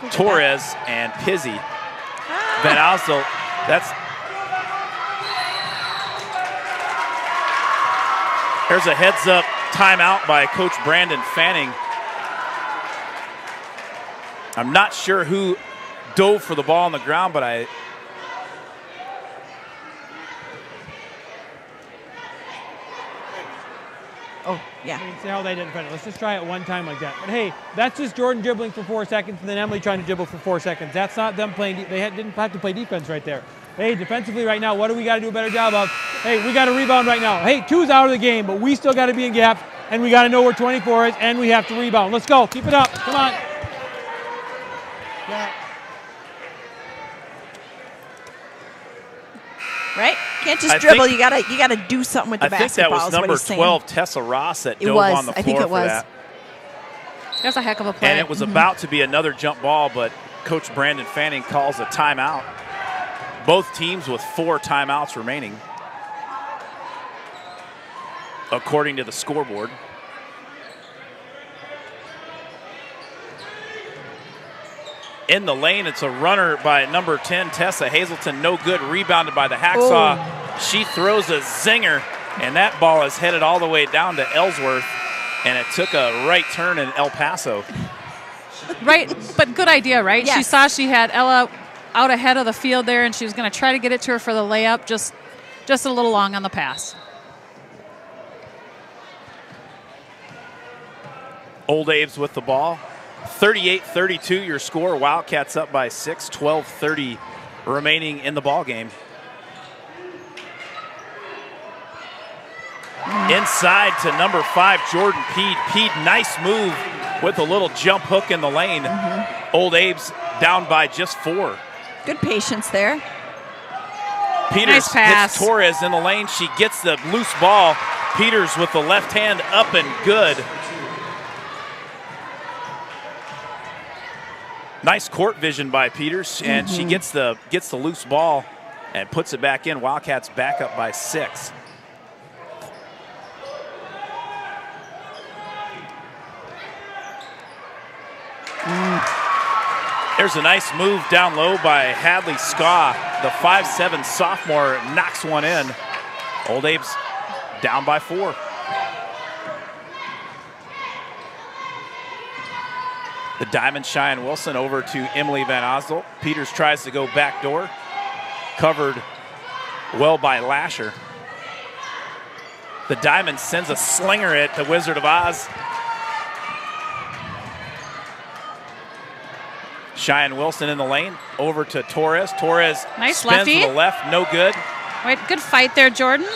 Torres, and Pizzi. Van Osdol, there's a heads-up timeout by Coach Brandon Fanning. I'm not sure who dove for the ball on the ground, but Oh, yeah. I mean, see how they didn't defend it. Let's just try it one time like that. But hey, that's just Jordan dribbling for 4 seconds and then Emily trying to dribble for 4 seconds. That's not them playing. They didn't have to play defense right there. Hey, defensively right now, what do we got to do a better job of? Hey, we got to rebound right now. Hey, 2's out of the game, but we still got to be in gaps, and we got to know where 24 is, and we have to rebound. Let's go. Keep it up. Come on. Yeah. Right? Can't just dribble. You gotta do something with the basketball. I think that was number 12, Tessa Ross, that dove on the floor for that. That's a heck of a play. And it was about to be another jump ball, but Coach Brandon Fanning calls a timeout. Both teams with 4 timeouts remaining, according to the scoreboard. In the lane, it's a runner by number 10, Tessa Hazelton. No good, rebounded by the Hacksaw. Oh. She throws a zinger, and that ball is headed all the way down to Ellsworth, and it took a right turn in El Paso. Right, but good idea, right? Yes. She saw she had Ella out ahead of the field there, and she was going to try to get it to her for the layup, just a little long on the pass. Old Abes with the ball. 38-32 your score. Wildcats up by 6, 12:30 remaining in the ball game. Inside to number 5, Jordan Peed. Peed, nice move with a little jump hook in the lane. Old Abes down by just 4. Good patience there. Peters hits Torres in the lane. She gets the loose ball. Peters with the left hand up and good. Nice court vision by Peters, and she gets the loose ball and puts it back in. Wildcats back up by 6. There's a nice move down low by Hadley Scott. The 5'7" sophomore knocks one in. Old Abes down by 4. The Diamond Cheyenne Wilson over to Emily Van Osdol. Peters tries to go backdoor. Covered well by Lasher. The Diamond sends a slinger at the Wizard of Oz. Cheyenne Wilson in the lane. Over to Torres. Torres Nice spins lefty. to the left. No good. Wait, good fight there, Jordan.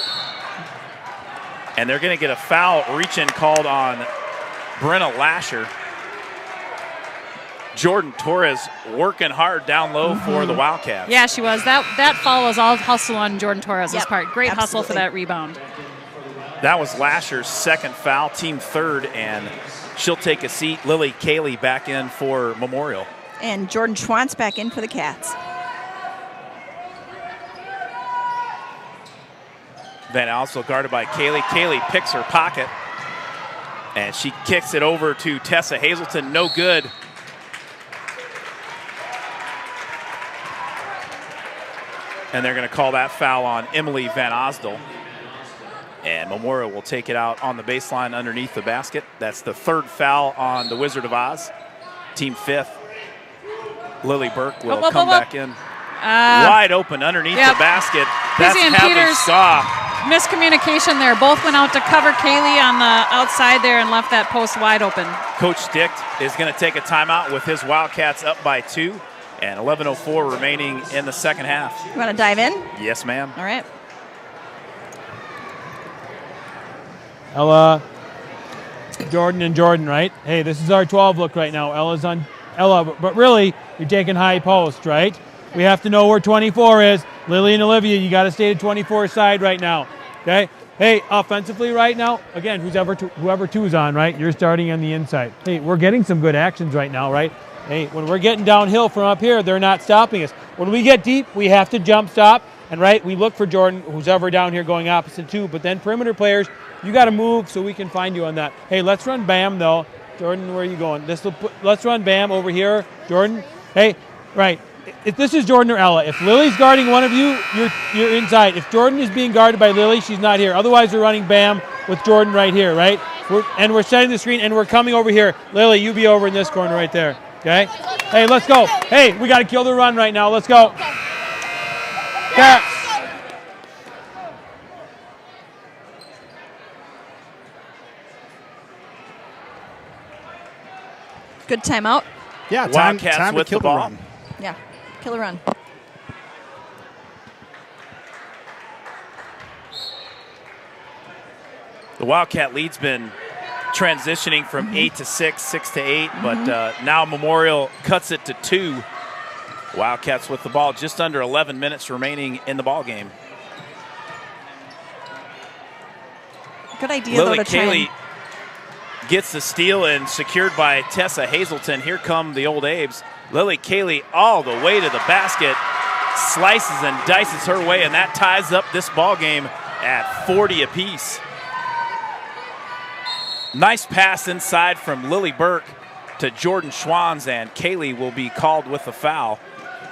And they're going to get a foul reach-in called on Brenna Lasher. Jordan Torres working hard down low for the Wildcats. Yeah, she was. That foul was all hustle on Jordan Torres' Yep, part. Great hustle for absolutely. that rebound. That was Lasher's second foul, team third, and she'll take a seat. Lily Cayley back in for Memorial. And Jordan Schwantz back in for the Cats. Then also guarded by Cayley. Cayley picks her pocket, and she kicks it over to Tessa Hazelton. No good. And they're going to call that foul on Emily Van Osdol. And Memorial will take it out on the baseline underneath the basket. That's the third foul on the Wizard of Oz. Team fifth. Lily Burke will come back in. Wide open underneath the basket. That's Pizzi and Hadley Peters. Saw. Miscommunication there. Both went out to cover Kaylee on the outside there and left that post wide open. Coach Dick is going to take a timeout with his Wildcats up by 2 and 11:04 remaining in the second half. You want to dive in? Yes, ma'am. All right. Ella, Jordan, and Jordan, right? Hey, this is our 12 look right now. Ella's on Ella, but really, you're taking high post, right? We have to know where 24 is. Lily and Olivia, you got to stay at 24 side right now, okay? Hey, offensively right now, again, whoever two's on, right? You're starting on the inside. Hey, we're getting some good actions right now, right? Hey, when we're getting downhill from up here, they're not stopping us. When we get deep, we have to jump stop, and right, we look for Jordan, who's ever down here going opposite too, but then perimeter players, you got to move so we can find you on that. Hey, let's run Bam, though. Jordan, where are you going? Let's run Bam over here. Jordan, hey, right. If this is Jordan or Ella, if Lily's guarding one of you, you're inside. If Jordan is being guarded by Lily, she's not here. Otherwise, we're running Bam with Jordan right here, right? We're setting the screen, and we're coming over here. Lily, you be over in this corner right there, okay? Hey, let's go. Hey, we got to kill the run right now. Let's go. Cats. Good timeout. Yeah, Wildcats time to with kill the ball. run. Yeah, kill a run. The Wildcat lead's been transitioning from 8 to 6, 6 to 8, but now Memorial cuts it to 2. Wildcats with the ball, just under 11 minutes remaining in the ball game. Good idea, Lily though, to try Cayley gets the steal and secured by Tessa Hazelton. Here come the Old Abes. Lily Cayley all the way to the basket, slices and dices her way, and that ties up this ball game at 40 apiece. Nice pass inside from Lily Burke to Jordan Schwans, and Cayley will be called with a foul.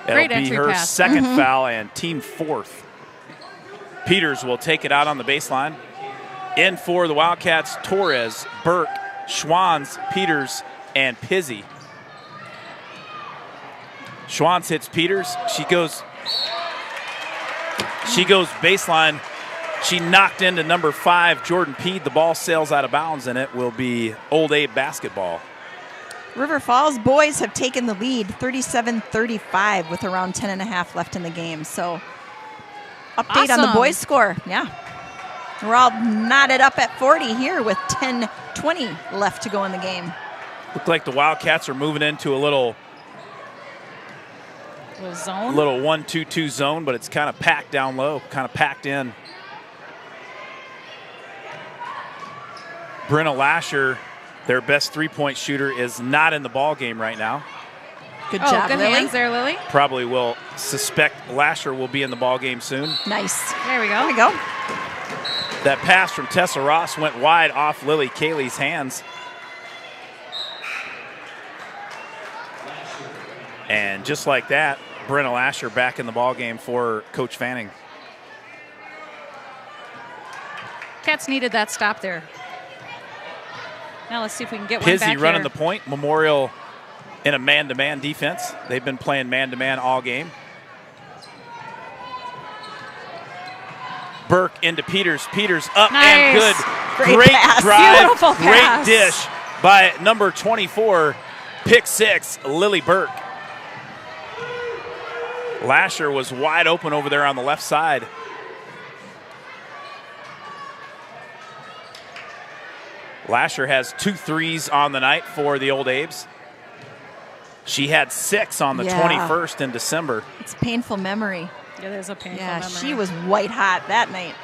Great It'll be entry her pass. second foul and team fourth. Peters will take it out on the baseline. In for the Wildcats, Torres, Burke, Schwans, Peters, and Pizzi. Schwans hits Peters. She goes baseline. She knocked into number 5, Jordan Peed. The ball sails out of bounds, and it will be Old Abe basketball. River Falls boys have taken the lead 37-35 with around 10 and a half left in the game. So update on the Awesome. boys score. Yeah. We're all knotted up at 40 here with 10:20 left to go in the game. Look like the Wildcats are moving into a little Zone. 1-2-2 zone, but it's kind of packed down low, kind of packed in. Brenna Lasher, their best three-point shooter, is not in the ball game right now. Good job, good Lily. hands there, Lily. Probably will suspect Lasher will be in the ball game soon. Nice. There we go. There we go. That pass from Tessa Ross went wide off Lily Cayley's hands. And just like that, Brenna Lasher back in the ball game for Coach Fanning. Cats needed that stop there. Now let's see if we can get one back Pizzi running here. the point. Memorial in a man-to-man defense. They've been playing man-to-man all game. Burke into Peters. Peters up and good. Great pass. drive. Beautiful Great pass. dish by number 24, pick 6, Lily Burke. Lasher was wide open over there on the left side. Lasher has 2 threes on the night for the Old Abes. She had 6 on the 21st in December. It's painful memory. It is a painful Yeah, memory. she was white hot that night.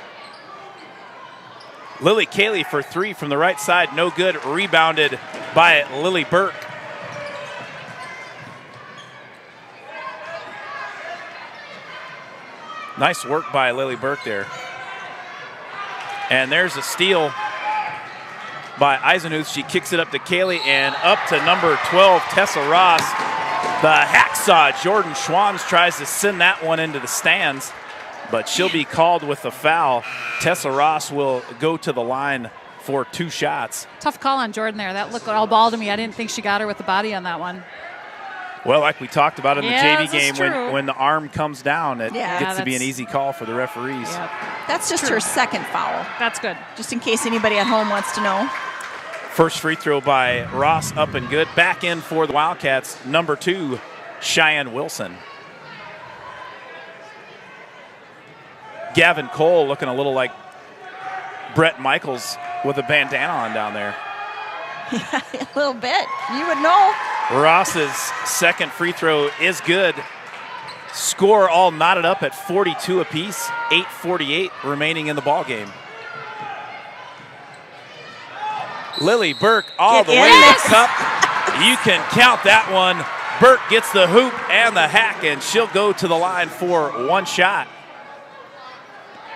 Lily Cayley for 3 from the right side, no good. Rebounded by Lily Burke. Nice work by Lily Burke there. And there's a steal by Eisenhuth. She kicks it up to Cayley and up to number 12, Tessa Ross. The hacksaw, Jordan Schwans, tries to send that one into the stands, but she'll be called with the foul. Tessa Ross will go to the line for 2 shots. Tough call on Jordan there. That looked all ball to me. I didn't think she got her with the body on that one. Well, like we talked about in the Yeah, JV this is game, true. when the arm comes down, it Yeah, gets to be an that's- easy call for the referees. Yeah, That's just her second foul, that's good. just in case anybody at home wants to know. First free throw by Ross, up and good. Back in for the Wildcats, number 2, Cheyenne Wilson. Gavin Cole looking a little like Brett Michaels with a bandana on down there. A little bit. You would know. Ross's second free throw is good. Score all knotted up at 42 apiece, 8:48 remaining in the ball game. Lily Burke all the way to the cup. You can count that one. Burke gets the hoop and the hack, and she'll go to the line for 1 shot.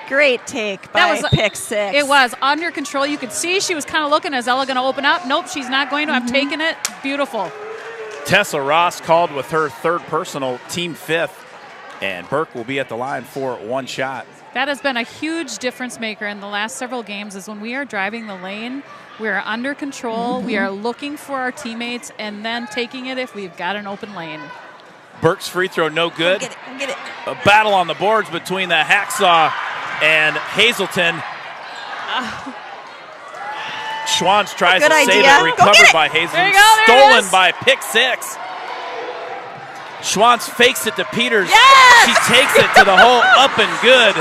Great take by pick 6. It was under control. You could see she was kind of looking, is Ella going to open up? Nope, she's not going to. I'm taking it. Beautiful. Tessa Ross called with her 3rd personal, team 5th, and Burke will be at the line for 1 shot. That has been a huge difference maker in the last several games is when we are driving the lane, we are under control, we are looking for our teammates, and then taking it if we've got an open lane. Burke's free throw no good. Get it. Get it. A battle on the boards between the hacksaw and Hazelton. Schwans tries to Good save idea. it, Go recovered get it. by Hazelton. There you go, there it Stolen is. by pick 6. Schwans fakes it to Peters. Yes! She takes it to the hole, up and good.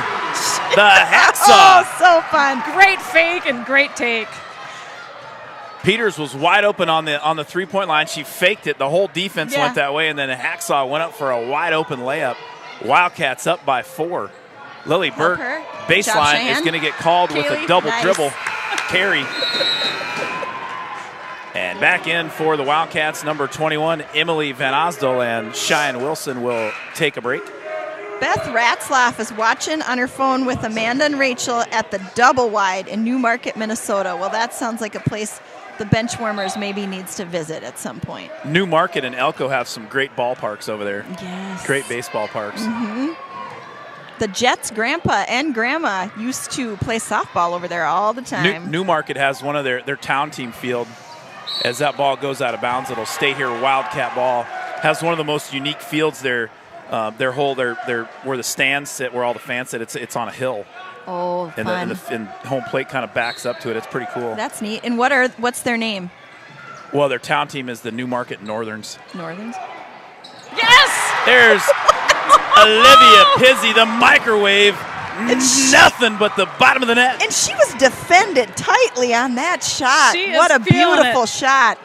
The hacksaw. Oh, so fun. Great fake and great take. Peters was wide open on the 3-point line. She faked it. The whole defense went that way, and then hacksaw went up for a wide open layup. Wildcats up by 4. Lily Burke, her. Good job, baseline, is Cheyenne. going to get called with a Kaylee, double nice. dribble carry. And back in for the Wildcats, number 21, Emily Van Osdol, and Cheyenne Wilson will take a break. Beth Ratzlaff is watching on her phone with Amanda and Rachel at the Double Wide in Newmarket, Minnesota. Well, that sounds like a place the Benchwarmers maybe needs to visit at some point. Newmarket and Elko have some great ballparks over there. Yes. Great baseball parks. The Jets' grandpa and grandma used to play softball over there all the time. Newmarket has one of their town team field. As that ball goes out of bounds, it'll stay here. Wildcat ball has one of the most unique fields there. Their where the stands sit, where all the fans sit. It's on a hill, Oh, fun. and home plate kind of backs up to it. It's pretty cool. That's neat. And what's their name? Well, their town team is the Newmarket Northerns. Northerns? Yes! There's Olivia Pizzi, the microwave. Nothing but the bottom of the net. And she was defended tightly on that shot. She is What a feeling beautiful it. shot.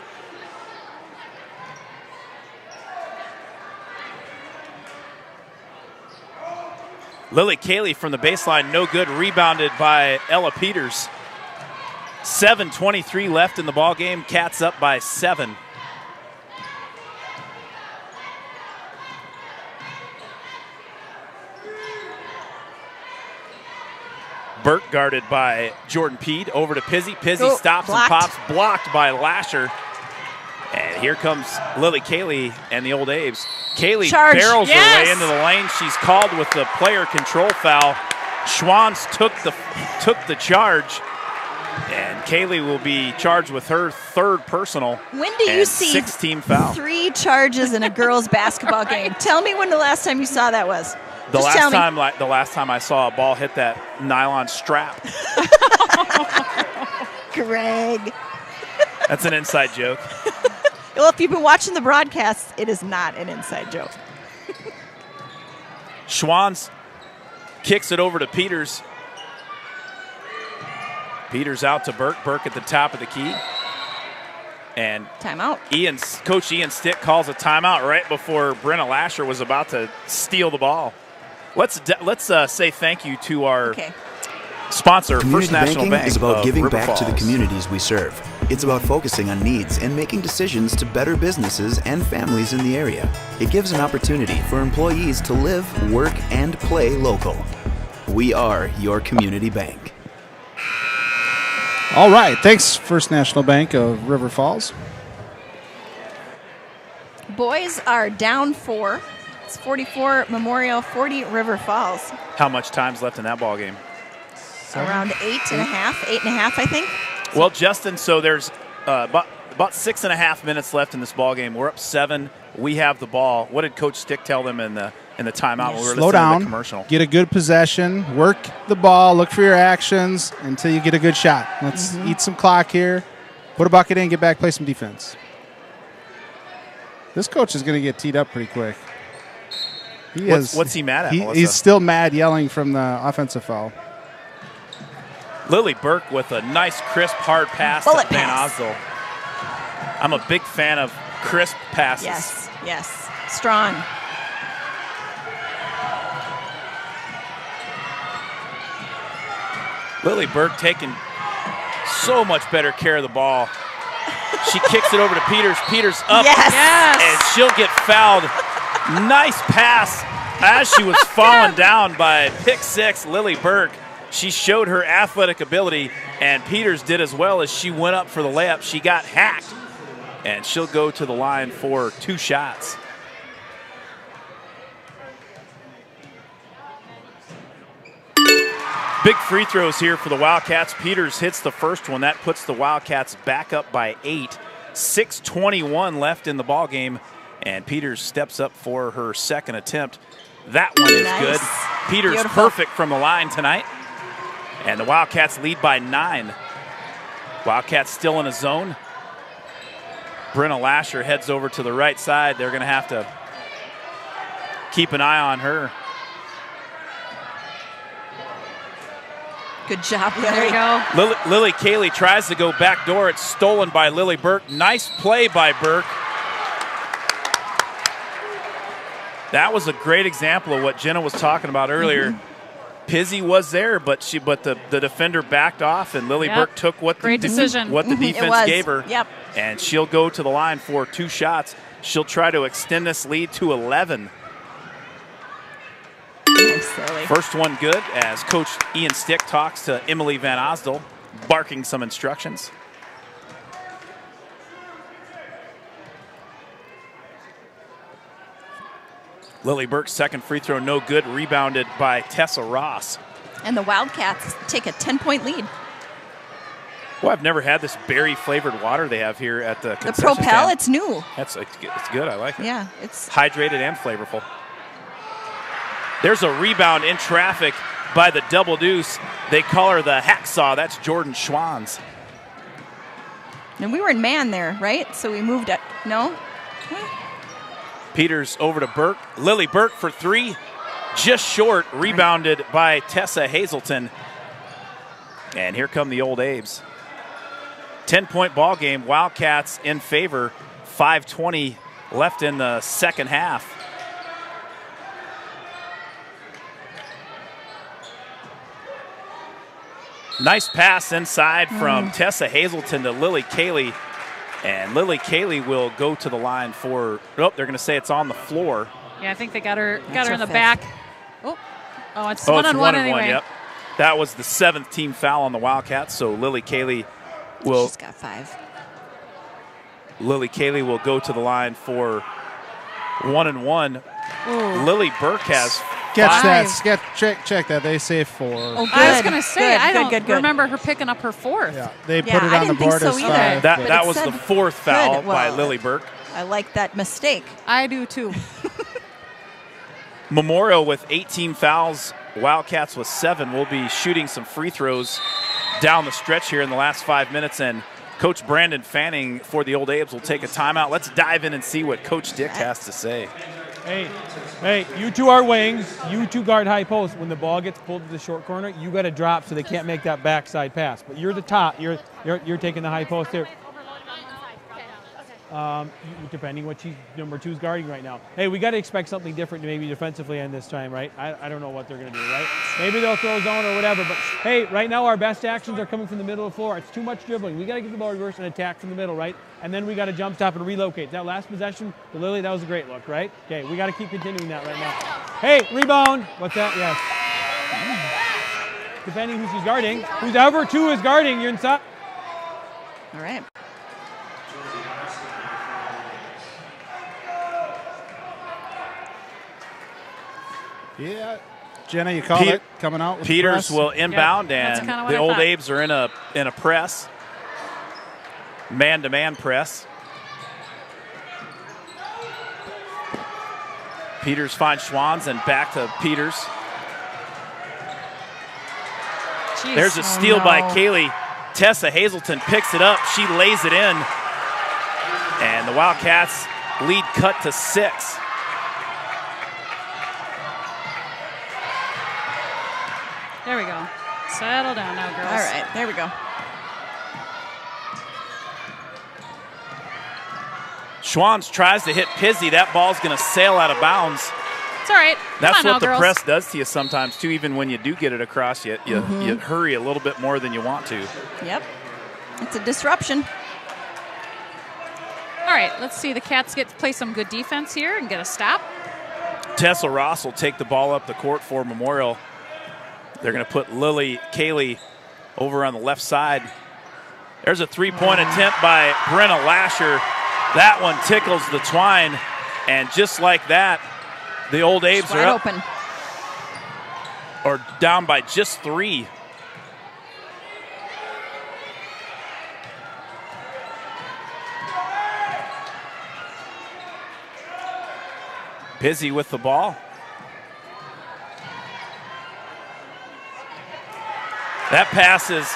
Lily Cayley from the baseline, no good. Rebounded by Ella Peters. 7:23 left in the ball game. Cats up by 7. Burke guarded by Jordan Peed. Over to Pizzi. Pizzi Oh, stops blocked. and pops. Blocked by Lasher. And here comes Lily Cayley and the Old Abes. Cayley Charge. barrels her Yes. way into the lane. She's called with the player control foul. Schwans took the charge. And Kaylee will be charged with her third personal. When do you and see 6-team foul? 3 charges in a girls' basketball game? Tell me when the last time you saw that was. The last time I saw a ball hit that nylon strap. Greg. That's an inside joke. Well, if you've been watching the broadcast, it is not an inside joke. Schwanz kicks it over to Peters. Peters out to Burke. Burke at the top of the key. And timeout. Coach Ian Stick calls a timeout right before Brenna Lasher was about to steal the ball. Let's say thank you to our sponsor, First National Banking Bank. is about giving River back to the Falls. communities we serve. It's about focusing on needs and making decisions to better businesses and families in the area. It gives an opportunity for employees to live, work, and play local. We are your community bank. All right. Thanks, First National Bank of River Falls. Boys are down 4. It's 44 Memorial, 40 River Falls. How much time's left in that ball game? Around 8.5, I think. Well, Justin, so there's about 6.5 minutes left in this ball game. We're up 7. We have the ball. What did Coach Stick tell them in the timeout when we were Slow listening down, to the commercial? get a good possession, work the ball, look for your actions until you get a good shot. Let's eat some clock here, put a bucket in, get back, play some defense. This coach is going to get teed up pretty quick. What's he mad at, Melissa? He's still mad, yelling from the offensive foul. Lily Burke with a nice, crisp, hard pass Bullet to Van pass. Osdol. I'm a big fan of crisp passes. Yes. Strong. Lily Burke taking so much better care of the ball. She kicks it over to Peters. Peters up. Yes. And she'll get fouled. Nice pass as she was falling down by pick 6, Lily Burke. She showed her athletic ability, and Peters did as well as she went up for the layup. She got hacked, and she'll go to the line for 2 shots. Big free throws here for the Wildcats. Peters hits the first one. That puts the Wildcats back up by 8. 6:21 left in the ball game, and Peters steps up for her second attempt. That one is good. Peters Beautiful. perfect from the line tonight. And the Wildcats lead by 9. Wildcats still in a zone. Brenna Lasher heads over to the right side. They're going to have to keep an eye on her. Good job, There Lily. you go. Lily Cayley tries to go back door. It's stolen by Lily Burke. Nice play by Burke. That was a great example of what Jenna was talking about earlier. Pizzy was there, but the defender backed off, and Lily Burke took what the defense gave her. Yep. And she'll go to the line for 2 shots. She'll try to extend this lead to 11. Nice, Lily. First one good as Coach Ian Stick talks to Emily Van Osdol, barking some instructions. Lily Burke's second free throw, no good, rebounded by Tessa Ross. And the Wildcats take a 10-point lead. Well, I've never had this berry-flavored water they have here at the concession Propel, stand. it's new. It's good. I like it. Yeah, it's Hydrated and flavorful. There's a rebound in traffic by the double deuce. They call her the hacksaw. That's Jordan Schwanz. And we were in man there, right? So we moved it. No? Peters over to Burke. Lily Burke for 3. Just short. Rebounded by Tessa Hazelton. And here come the Old Abes. 10-point ball game. Wildcats in favor. 5:20 left in the second half. Nice pass inside from Tessa Hazelton to Lily Cayley. And Lily Cayley will go to the line for, they're going to say it's on the floor. Yeah, I think they got her in the fifth. back. It's one-on-one anyway. Yep. That was the 7th team foul on the Wildcats, so Lily Cayley will. She's got 5. Lily Cayley will go to the line for 1-and-1. Lily Burke has Catch five. that. Check that. They say 4. Oh, good. I was going to say, I don't good. remember her picking up her 4th. Yeah, they Yeah, put it I on the didn't think board so as either. 5. That But it was said the 4th foul good. by Well, Lily Burke. I like that mistake. I do too. Memorial with 18 fouls. Wildcats with 7 will be shooting some free throws down the stretch here in the last 5 minutes. And Coach Brandon Fanning for the Old Abe's will take a timeout. Let's dive in and see what Coach Dick has to say. Hey, you two are wings. You two guard high post. When the ball gets pulled to the short corner, you got to drop so they can't make that backside pass. But you're the top. You're taking the high post here. Depending what number 2's guarding right now. Hey, we got to expect something different maybe defensively in this time, right? I don't know what they're going to do, right? Maybe they'll throw zone or whatever, but hey, right now our best actions are coming from the middle of the floor. It's too much dribbling. We got to get the ball reverse and attack from the middle, right? And then we got to jump stop and relocate. That last possession to Lily, that was a great look, right? Okay, we got to keep continuing that right now. Hey, rebound. What's that? Yes. Depending who she's guarding. Who's ever 2 is guarding, you're inside. All right. Yeah. Jenna, you called it coming out with Peters the will inbound, That's and kinda what the I Old thought. Abe's are in a press. Man-to-man press. Peters finds Schwans and back to Peters. Jeez. There's a steal by Kaylee. Tessa Hazelton picks it up. She lays it in. And the Wildcats lead cut to 6. There we go. Settle down now, girls. All right, there we go. Schwans tries to hit Pizzi. That ball's going to sail out of bounds. It's all right. That's Come on what now, the girls. press does to you sometimes, too. Even when you do get it across, you hurry a little bit more than you want to. Yep. It's a disruption. All right, let's see. The Cats get to play some good defense here and get a stop. Tessa Ross will take the ball up the court for Memorial. They're going to put Kaylee over on the left side. There's a three-point attempt by Brenna Lasher. That one tickles the twine. And just like that, the Old Abe's are up, open. or down by just 3. Pizzi with the ball. That pass is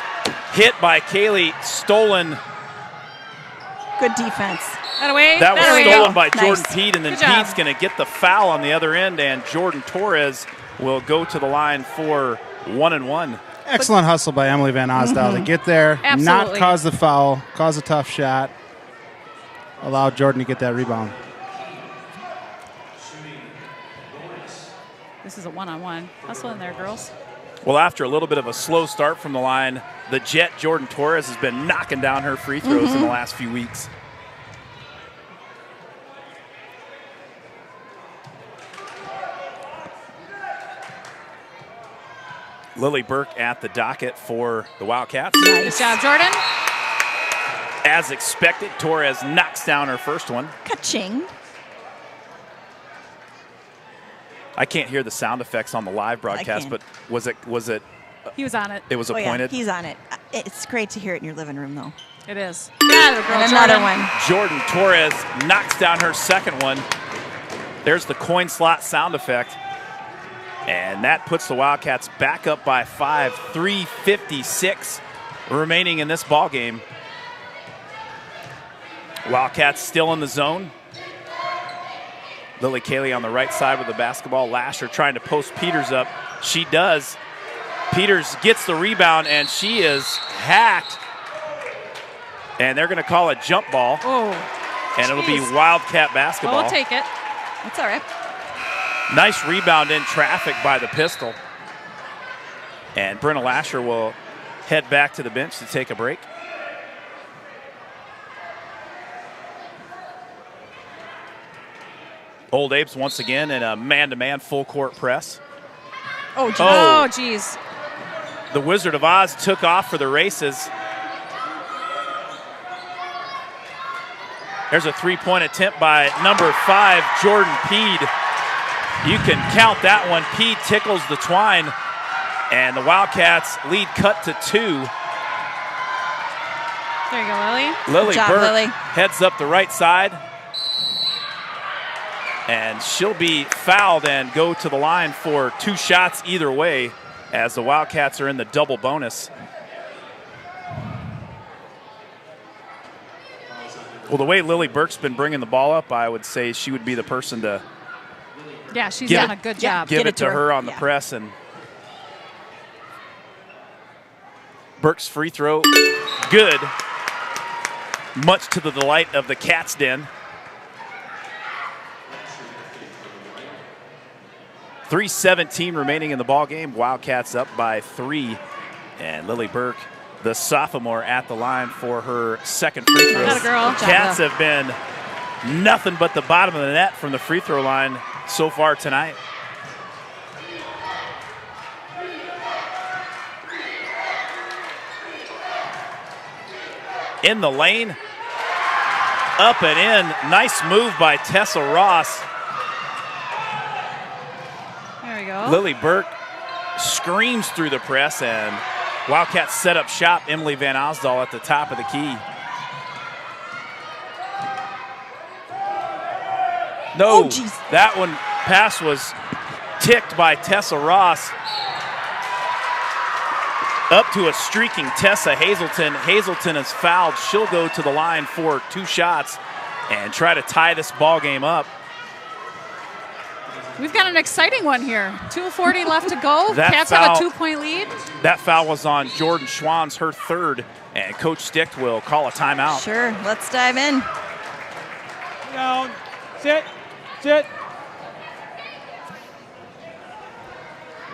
hit by Kaylee, stolen. Good defense. That was stolen by Jordan Nice. Pete, and then Good job. Pete's going to get the foul on the other end, and Jordan Torres will go to the line for 1-and-1. Excellent hustle by Emily Van Osdale to get there, not Absolutely. cause the foul, cause a tough shot, allow Jordan to get that rebound. This is a one-on-one. Hustle in there, girls. Well, after a little bit of a slow start from the line, the Jet Jordan Torres has been knocking down her free throws in the last few weeks. Lily Burke at the docket for the Wildcats. Good job, Jordan. As expected, Torres knocks down her first one. Ka-ching. I can't hear the sound effects on the live broadcast, can. but was it? He was on it. It was Oh, yeah, appointed. he's on it. It's great to hear it in your living room, though. It is. Yeah, the girl, And another Jordan. one. Jordan Torres knocks down her second one. There's the coin slot sound effect. And that puts the Wildcats back up by 5. 3:56 remaining in this ball game. Wildcats still in the zone. Lily Kaylee on the right side with the basketball. Lasher trying to post Peters up. She does. Peters gets the rebound, and she is hacked. And they're going to call a jump ball. Oh. And it'll be Jeez. Wildcat basketball. Well, we'll take it. That's all right. Nice rebound in traffic by the pistol. And Brenna Lasher will head back to the bench to take a break. Old Apes once again in a man-to-man full court press. Oh, geez. Oh, geez. The Wizard of Oz took off for the races. There's a three-point attempt by number 5, Jordan Peed. You can count that one. P tickles the twine, and the Wildcats lead cut to 2. There you go, Lily. Lily Good job, Burke Lily. heads up the right side, and she'll be fouled and go to the line for 2 shots either way as the Wildcats are in the double bonus. Well, the way Lily Burke's been bringing the ball up, I would say she would be the person to Yeah, she's Give done it- a good job. give Get it to her on the Yeah. press. And Burke's free throw, good, much to the delight of the Cats Den. 3:17 remaining in the ball game. Wildcats up by 3, and Lily Burke, the sophomore, at the line for her second free throw. Atta girl. Good job, Cats though. have been nothing but the bottom of the net from the free throw line so far tonight. In the lane, up and in. Nice move by Tessa Ross. There we go. Lily Burke screams through the press, and Wildcats set up shop. Emily Van Osdal at the top of the key. No, Oh, geez. that one pass was ticked by Tessa Ross. Up to a streaking Tessa Hazelton. Hazelton is fouled. She'll go to the line for 2 shots and try to tie this ball game up. We've got an exciting one here. 2:40 left to go. That Cats have a foul- 2-point lead. That foul was on Jordan Schwans, her 3rd, and Coach Sticht will call a timeout. Sure, let's dive in. Down. Sit. Sit.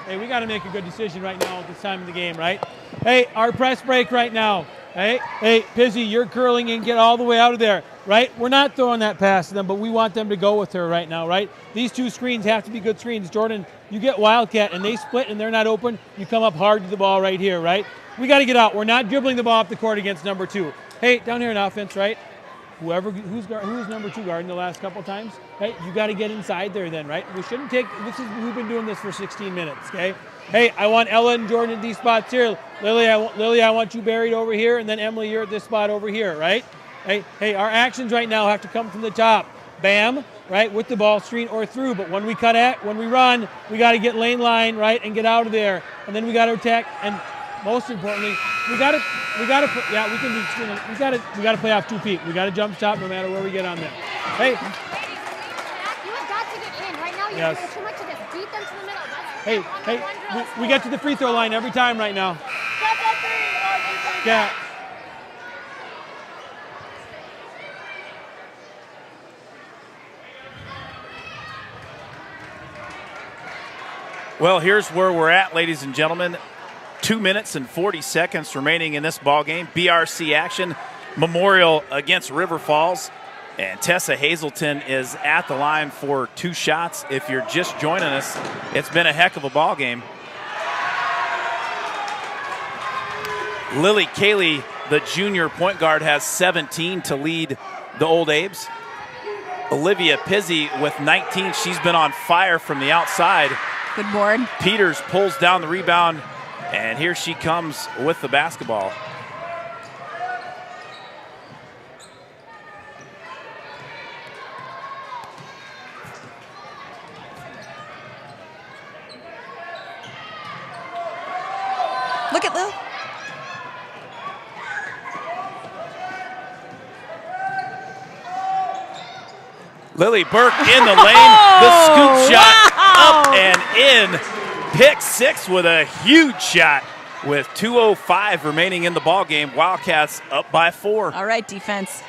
Hey, we got to make a good decision right now at this time of the game, right? Hey, our press break right now. Hey, Pizzy, you're curling and get all the way out of there, right? We're not throwing that pass to them, but we want them to go with her right now, right? These 2 screens have to be good screens. Jordan, you get Wildcat and they split and they're not open, you come up hard to the ball right here, right? We got to get out. We're not dribbling the ball up the court against number 2. Hey, down here in offense, right? Who's number 2 guarding the last couple times, right? You got to get inside there then, right? We shouldn't take we've been doing this for 16 minutes, okay? Hey, I want Ella and Jordan at these spots here. Lily, I want you buried over here, and then Emily, you're at this spot over here, right? Hey, our actions right now have to come from the top. Bam, right, with the ball screen or through. But when we run, we got to get lane line, right, and get out of there. And then we got to attack. And most importantly, we got to we can do screen. We got to play off 2 feet. We got to jump stop no matter where we get on them. Hey. You have got to get in. Right now, you're doing too much of this. Beat them to the middle. We get to the free throw line every time right now. Yeah. Well, here's where we're at, ladies and gentlemen. 2 minutes and 40 seconds remaining in this ball game. BRC action. Memorial against River Falls. And Tessa Hazelton is at the line for 2 shots. If you're just joining us, it's been a heck of a ball game. Lily Cayley, the junior point guard, has 17 to lead the Old Abes. Olivia Pizzy with 19. She's been on fire from the outside. Good board. Peters pulls down the rebound, and here she comes with the basketball. Look at Lil. Lily Burke in the lane. The scoop shot up and in. Pick 6 with a huge shot with 2:05 remaining in the ball game. Wildcats up by 4. All right, defense.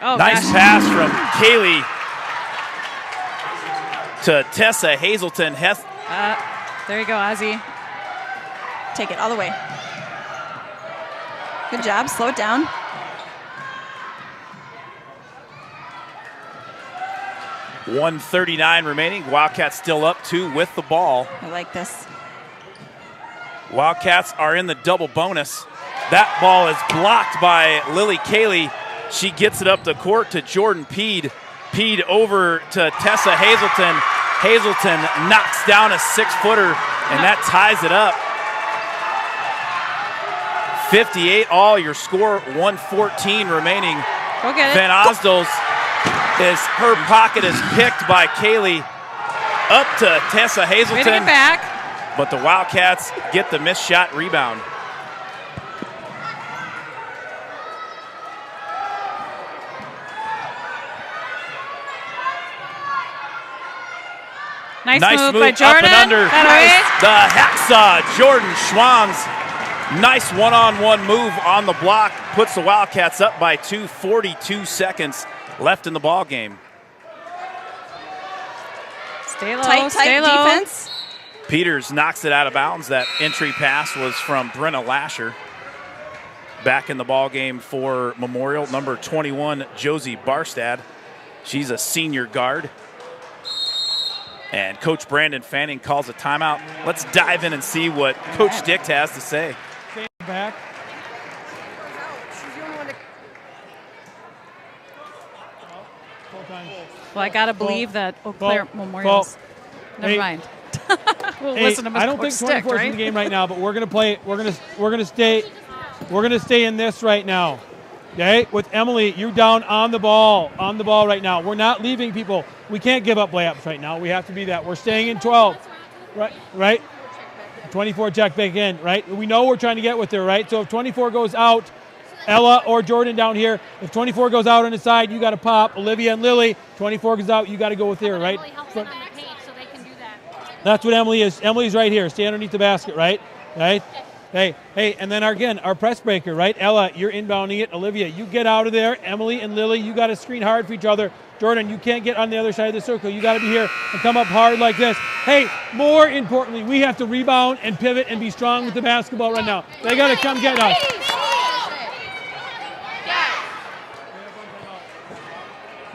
Oh, Nice gosh. pass from Kaylee to Tessa Hazelton. There you go, Ozzy. Take it all the way. Good job. Slow it down. .139 remaining. Wildcats still up 2 with the ball. I like this. Wildcats are in the double bonus. That ball is blocked by Lily Cayley. She gets it up the court to Jordan Peed. Peed over to Tessa Hazelton. Hazelton knocks down a 6-footer, and that ties it up. 58 all, your score, 1:14 remaining. Go get it. Van Osdol's her pocket is picked by Kaylee up to Tessa Hazelton. Way to get back. But the Wildcats get the missed shot rebound. Nice move by Jordan. Up and under. The hacksaw, Jordan Schwang's nice one-on-one move on the block puts the Wildcats up by 2. 42 seconds left in the ball game. Stay low, Tight stay low. defense. Peters knocks it out of bounds. That entry pass was from Brenna Lasher. Back in the ball game for Memorial, number 21, Josie Barstad. She's a senior guard. And Coach Brandon Fanning calls a timeout. Let's dive in and see what Coach Dick has to say. Back. Well, I got to believe that Eau Claire Memorial's. Never mind. We'll listen to Mr. I don't think 24 Stick, is in the game right now, but we're gonna play. We're gonna stay in this right now. Okay, with Emily, you're down on the ball right now. We're not leaving people. We can't give up layups right now. We have to be that. We're staying in 12. Right. 24 check back in, right? We know we're trying to get with her, right? So if 24 goes out, Ella or Jordan down here. If 24 goes out on the side, you got to pop. Olivia and Lily, 24 goes out, you got to go with her, right? That's what Emily is. Emily's right here. Stay underneath the basket, right? Right? Hey, and then our press breaker, right? Ella, you're inbounding it. Olivia, you get out of there. Emily and Lily, you got to screen hard for each other. Jordan, you can't get on the other side of the circle. You got to be here and come up hard like this. Hey, more importantly, we have to rebound and pivot and be strong with the basketball right now. They got to come get us.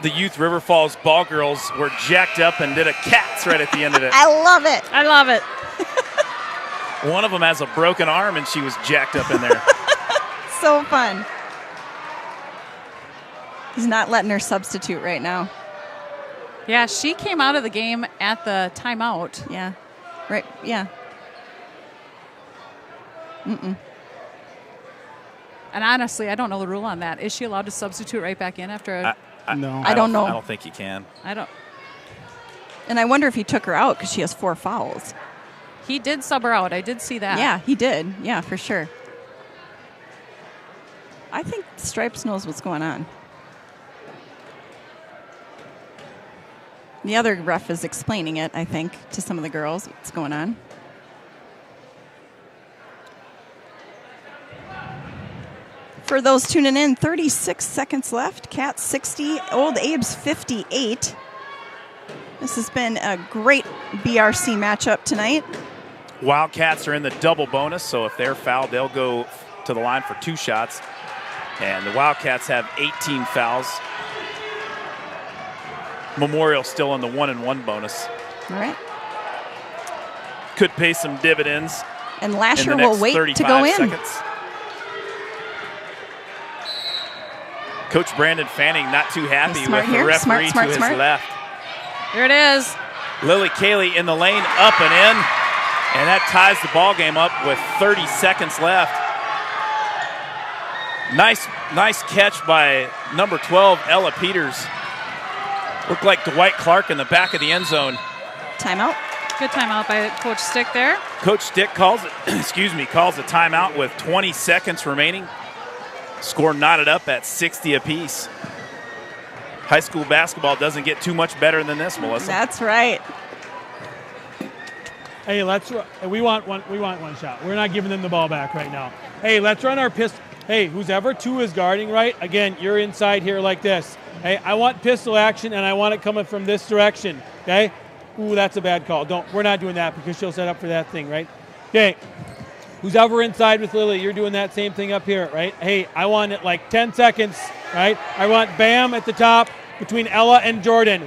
The Youth River Falls ball girls were jacked up and did a cats right at the end of it. I love it. I love it. One of them has a broken arm, and she was jacked up in there. So fun. He's not letting her substitute right now. Yeah, she came out of the game at the timeout. Yeah. Right. Yeah. And honestly, I don't know the rule on that. Is she allowed to substitute right back in after a... No. I don't know. I don't think you can. I don't... And I wonder if he took her out because she has 4 fouls. He did sub her out. I did see that. Yeah, he did. Yeah, for sure. I think Stripes knows what's going on. The other ref is explaining it, I think, to some of the girls what's going on. For those tuning in, 36 seconds left. Cats 60, Old Abe's 58. This has been a great BRC matchup tonight. Wildcats are in the double bonus, so if they're fouled, they'll go to the line for 2 shots. And the Wildcats have 18 fouls. Memorial still in the 1-and-1 bonus. All right. Could pay some dividends. And Lasher will wait to go in. Seconds. Coach Brandon Fanning not too happy with the referee to his left. Here it is. Lily Cayley in the lane, up and in. And that ties the ball game up with 30 seconds left. Nice catch by number 12, Ella Peters. Looked like Dwight Clark in the back of the end zone. Timeout. Good timeout by Coach Stick there. Coach Stick calls it, calls a timeout with 20 seconds remaining. Score knotted up at 60 apiece. High school basketball doesn't get too much better than this, Melissa. That's right. Hey, we want one shot. We're not giving them the ball back right now. Hey, let's run our pistol. Hey, who's ever 2 is guarding, right? Again, you're inside here like this. Hey, I want pistol action, and I want it coming from this direction, okay? Ooh, that's a bad call. We're not doing that because she'll set up for that thing, right? Okay, who's ever inside with Lily, you're doing that same thing up here, right? Hey, I want it like 10 seconds, right? I want Bam at the top between Ella and Jordan.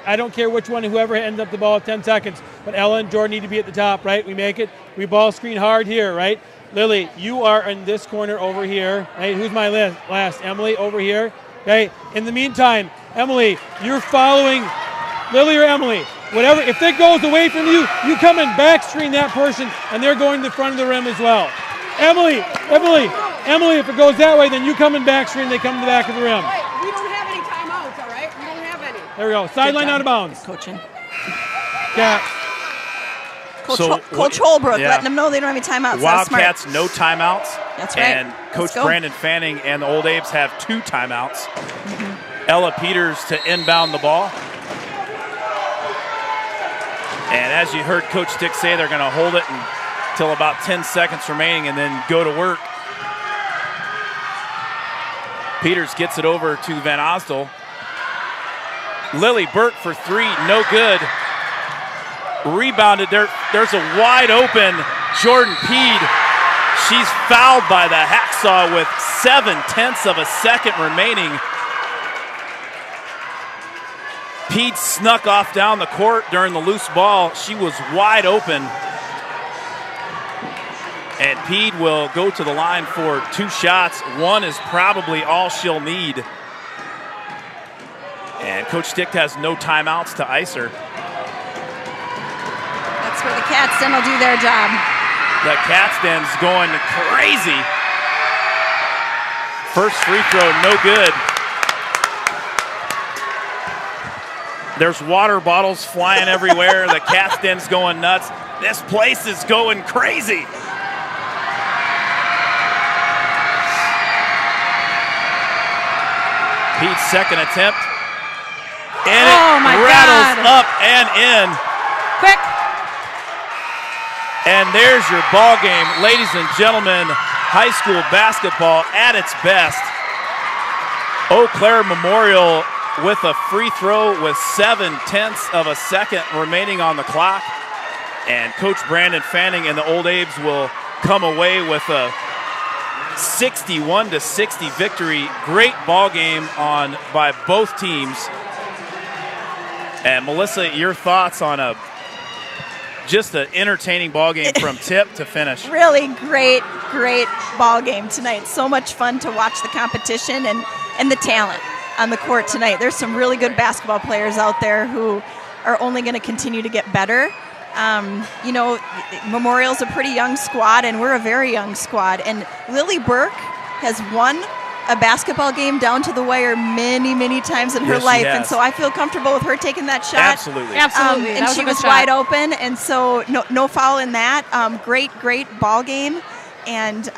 I don't care which one, whoever ends up the ball at 10 seconds, but Ella and Jordan need to be at the top, right? We make it. We ball screen hard here, right? Lily, you are in this corner over here. Hey, who's my last? Emily over here. Okay. In the meantime, Emily, you're following Lily or Emily. Whatever. If it goes away from you, you come and backstream that person, and they're going to the front of the rim as well. Emily, if it goes that way, then you come and backstream, they come to the back of the rim. We don't have any timeouts, all right? We don't have any. There we go. Sideline out of bounds. Coaching. Yeah. Coach Holbrook letting them know they don't have any timeouts. Wildcats, no timeouts. That's right. And Coach Brandon Fanning and the Old Abes have 2 timeouts. Ella Peters to inbound the ball. And as you heard Coach Stick say, they're going to hold it until about 10 seconds remaining and then go to work. Peters gets it over to Van Osdol. Lily Burke for 3, no good. Rebounded. There's a wide open Jordan Peed. She's fouled by the Hacksaw with 0.7 of a second remaining. Peed snuck off down the court during the loose ball. She was wide open. And Peed will go to the line for 2 shots. 1 is probably all she'll need. And Coach Stick has no timeouts to ice her. That's where the Cats then will do their job. The Cats then's going crazy. First free throw, no good. There's water bottles flying everywhere. The Cats den's going nuts. This place is going crazy. Pete's second attempt. And it rattles up and in. Quick. And there's your ball game. Ladies and gentlemen, high school basketball at its best. Eau Claire Memorial with a free throw with 0.7 of a second remaining on the clock. And Coach Brandon Fanning and the Old Abes will come away with a 61-60 victory. Great ball game by both teams. And Melissa, your thoughts on just an entertaining ball game from tip to finish? Really great ball game tonight. So much fun to watch the competition and the talent on the court tonight. There's some really good basketball players out there who are only going to continue to get better. Memorial's a pretty young squad, and we're a very young squad. And Lily Burke has won a basketball game down to the wire many, many times in her life. And so I feel comfortable with her taking that shot. Absolutely. And she was wide open, and so no foul in that. Great ball game. And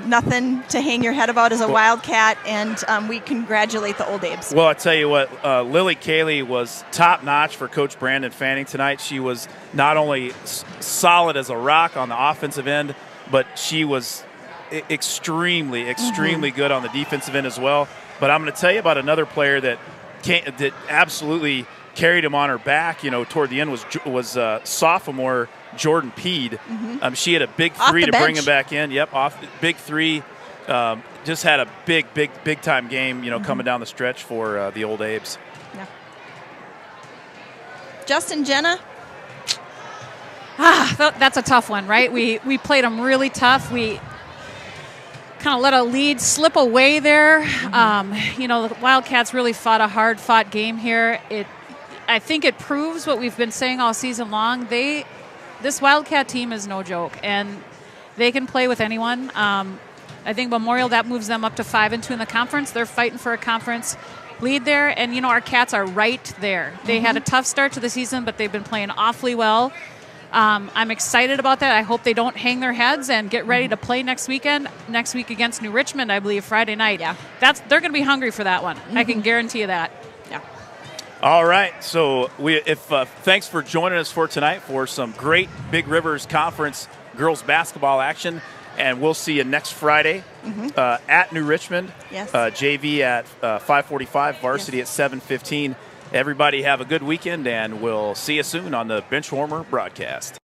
nothing to hang your head about as a Wildcat, and we congratulate the Old Abes. Well, I tell you what, Lily Cayley was top-notch for Coach Brandon Fanning tonight. She was not only solid as a rock on the offensive end, but she was extremely good on the defensive end as well. But I'm going to tell you about another player that absolutely carried him on her back. Toward the end was sophomore Jordan Peed. She had a big three to bring him back in. Yep, off big three. Just had a big time game. Coming down the stretch for the Old Abes. Yeah. Justin, Jenna. That's a tough one, right? We played them really tough. We kind of let a lead slip away there. The Wildcats really fought a hard-fought game here. I think it proves what we've been saying all season long. This Wildcat team is no joke, and they can play with anyone. I think Memorial, that moves them up to 5-2 in the conference. They're fighting for a conference lead there, and our Cats are right there. They had a tough start to the season, but they've been playing awfully well. I'm excited about that. I hope they don't hang their heads and get ready to play next week against New Richmond, I believe, Friday night. Yeah. They're going to be hungry for that one. I can guarantee you that. Yeah. All right, so thanks for joining us for tonight for some great Big Rivers Conference girls basketball action, and we'll see you next Friday at New Richmond. Yes. JV at 5:45, varsity at 7:15. Everybody have a good weekend, and we'll see you soon on the Benchwarmer broadcast.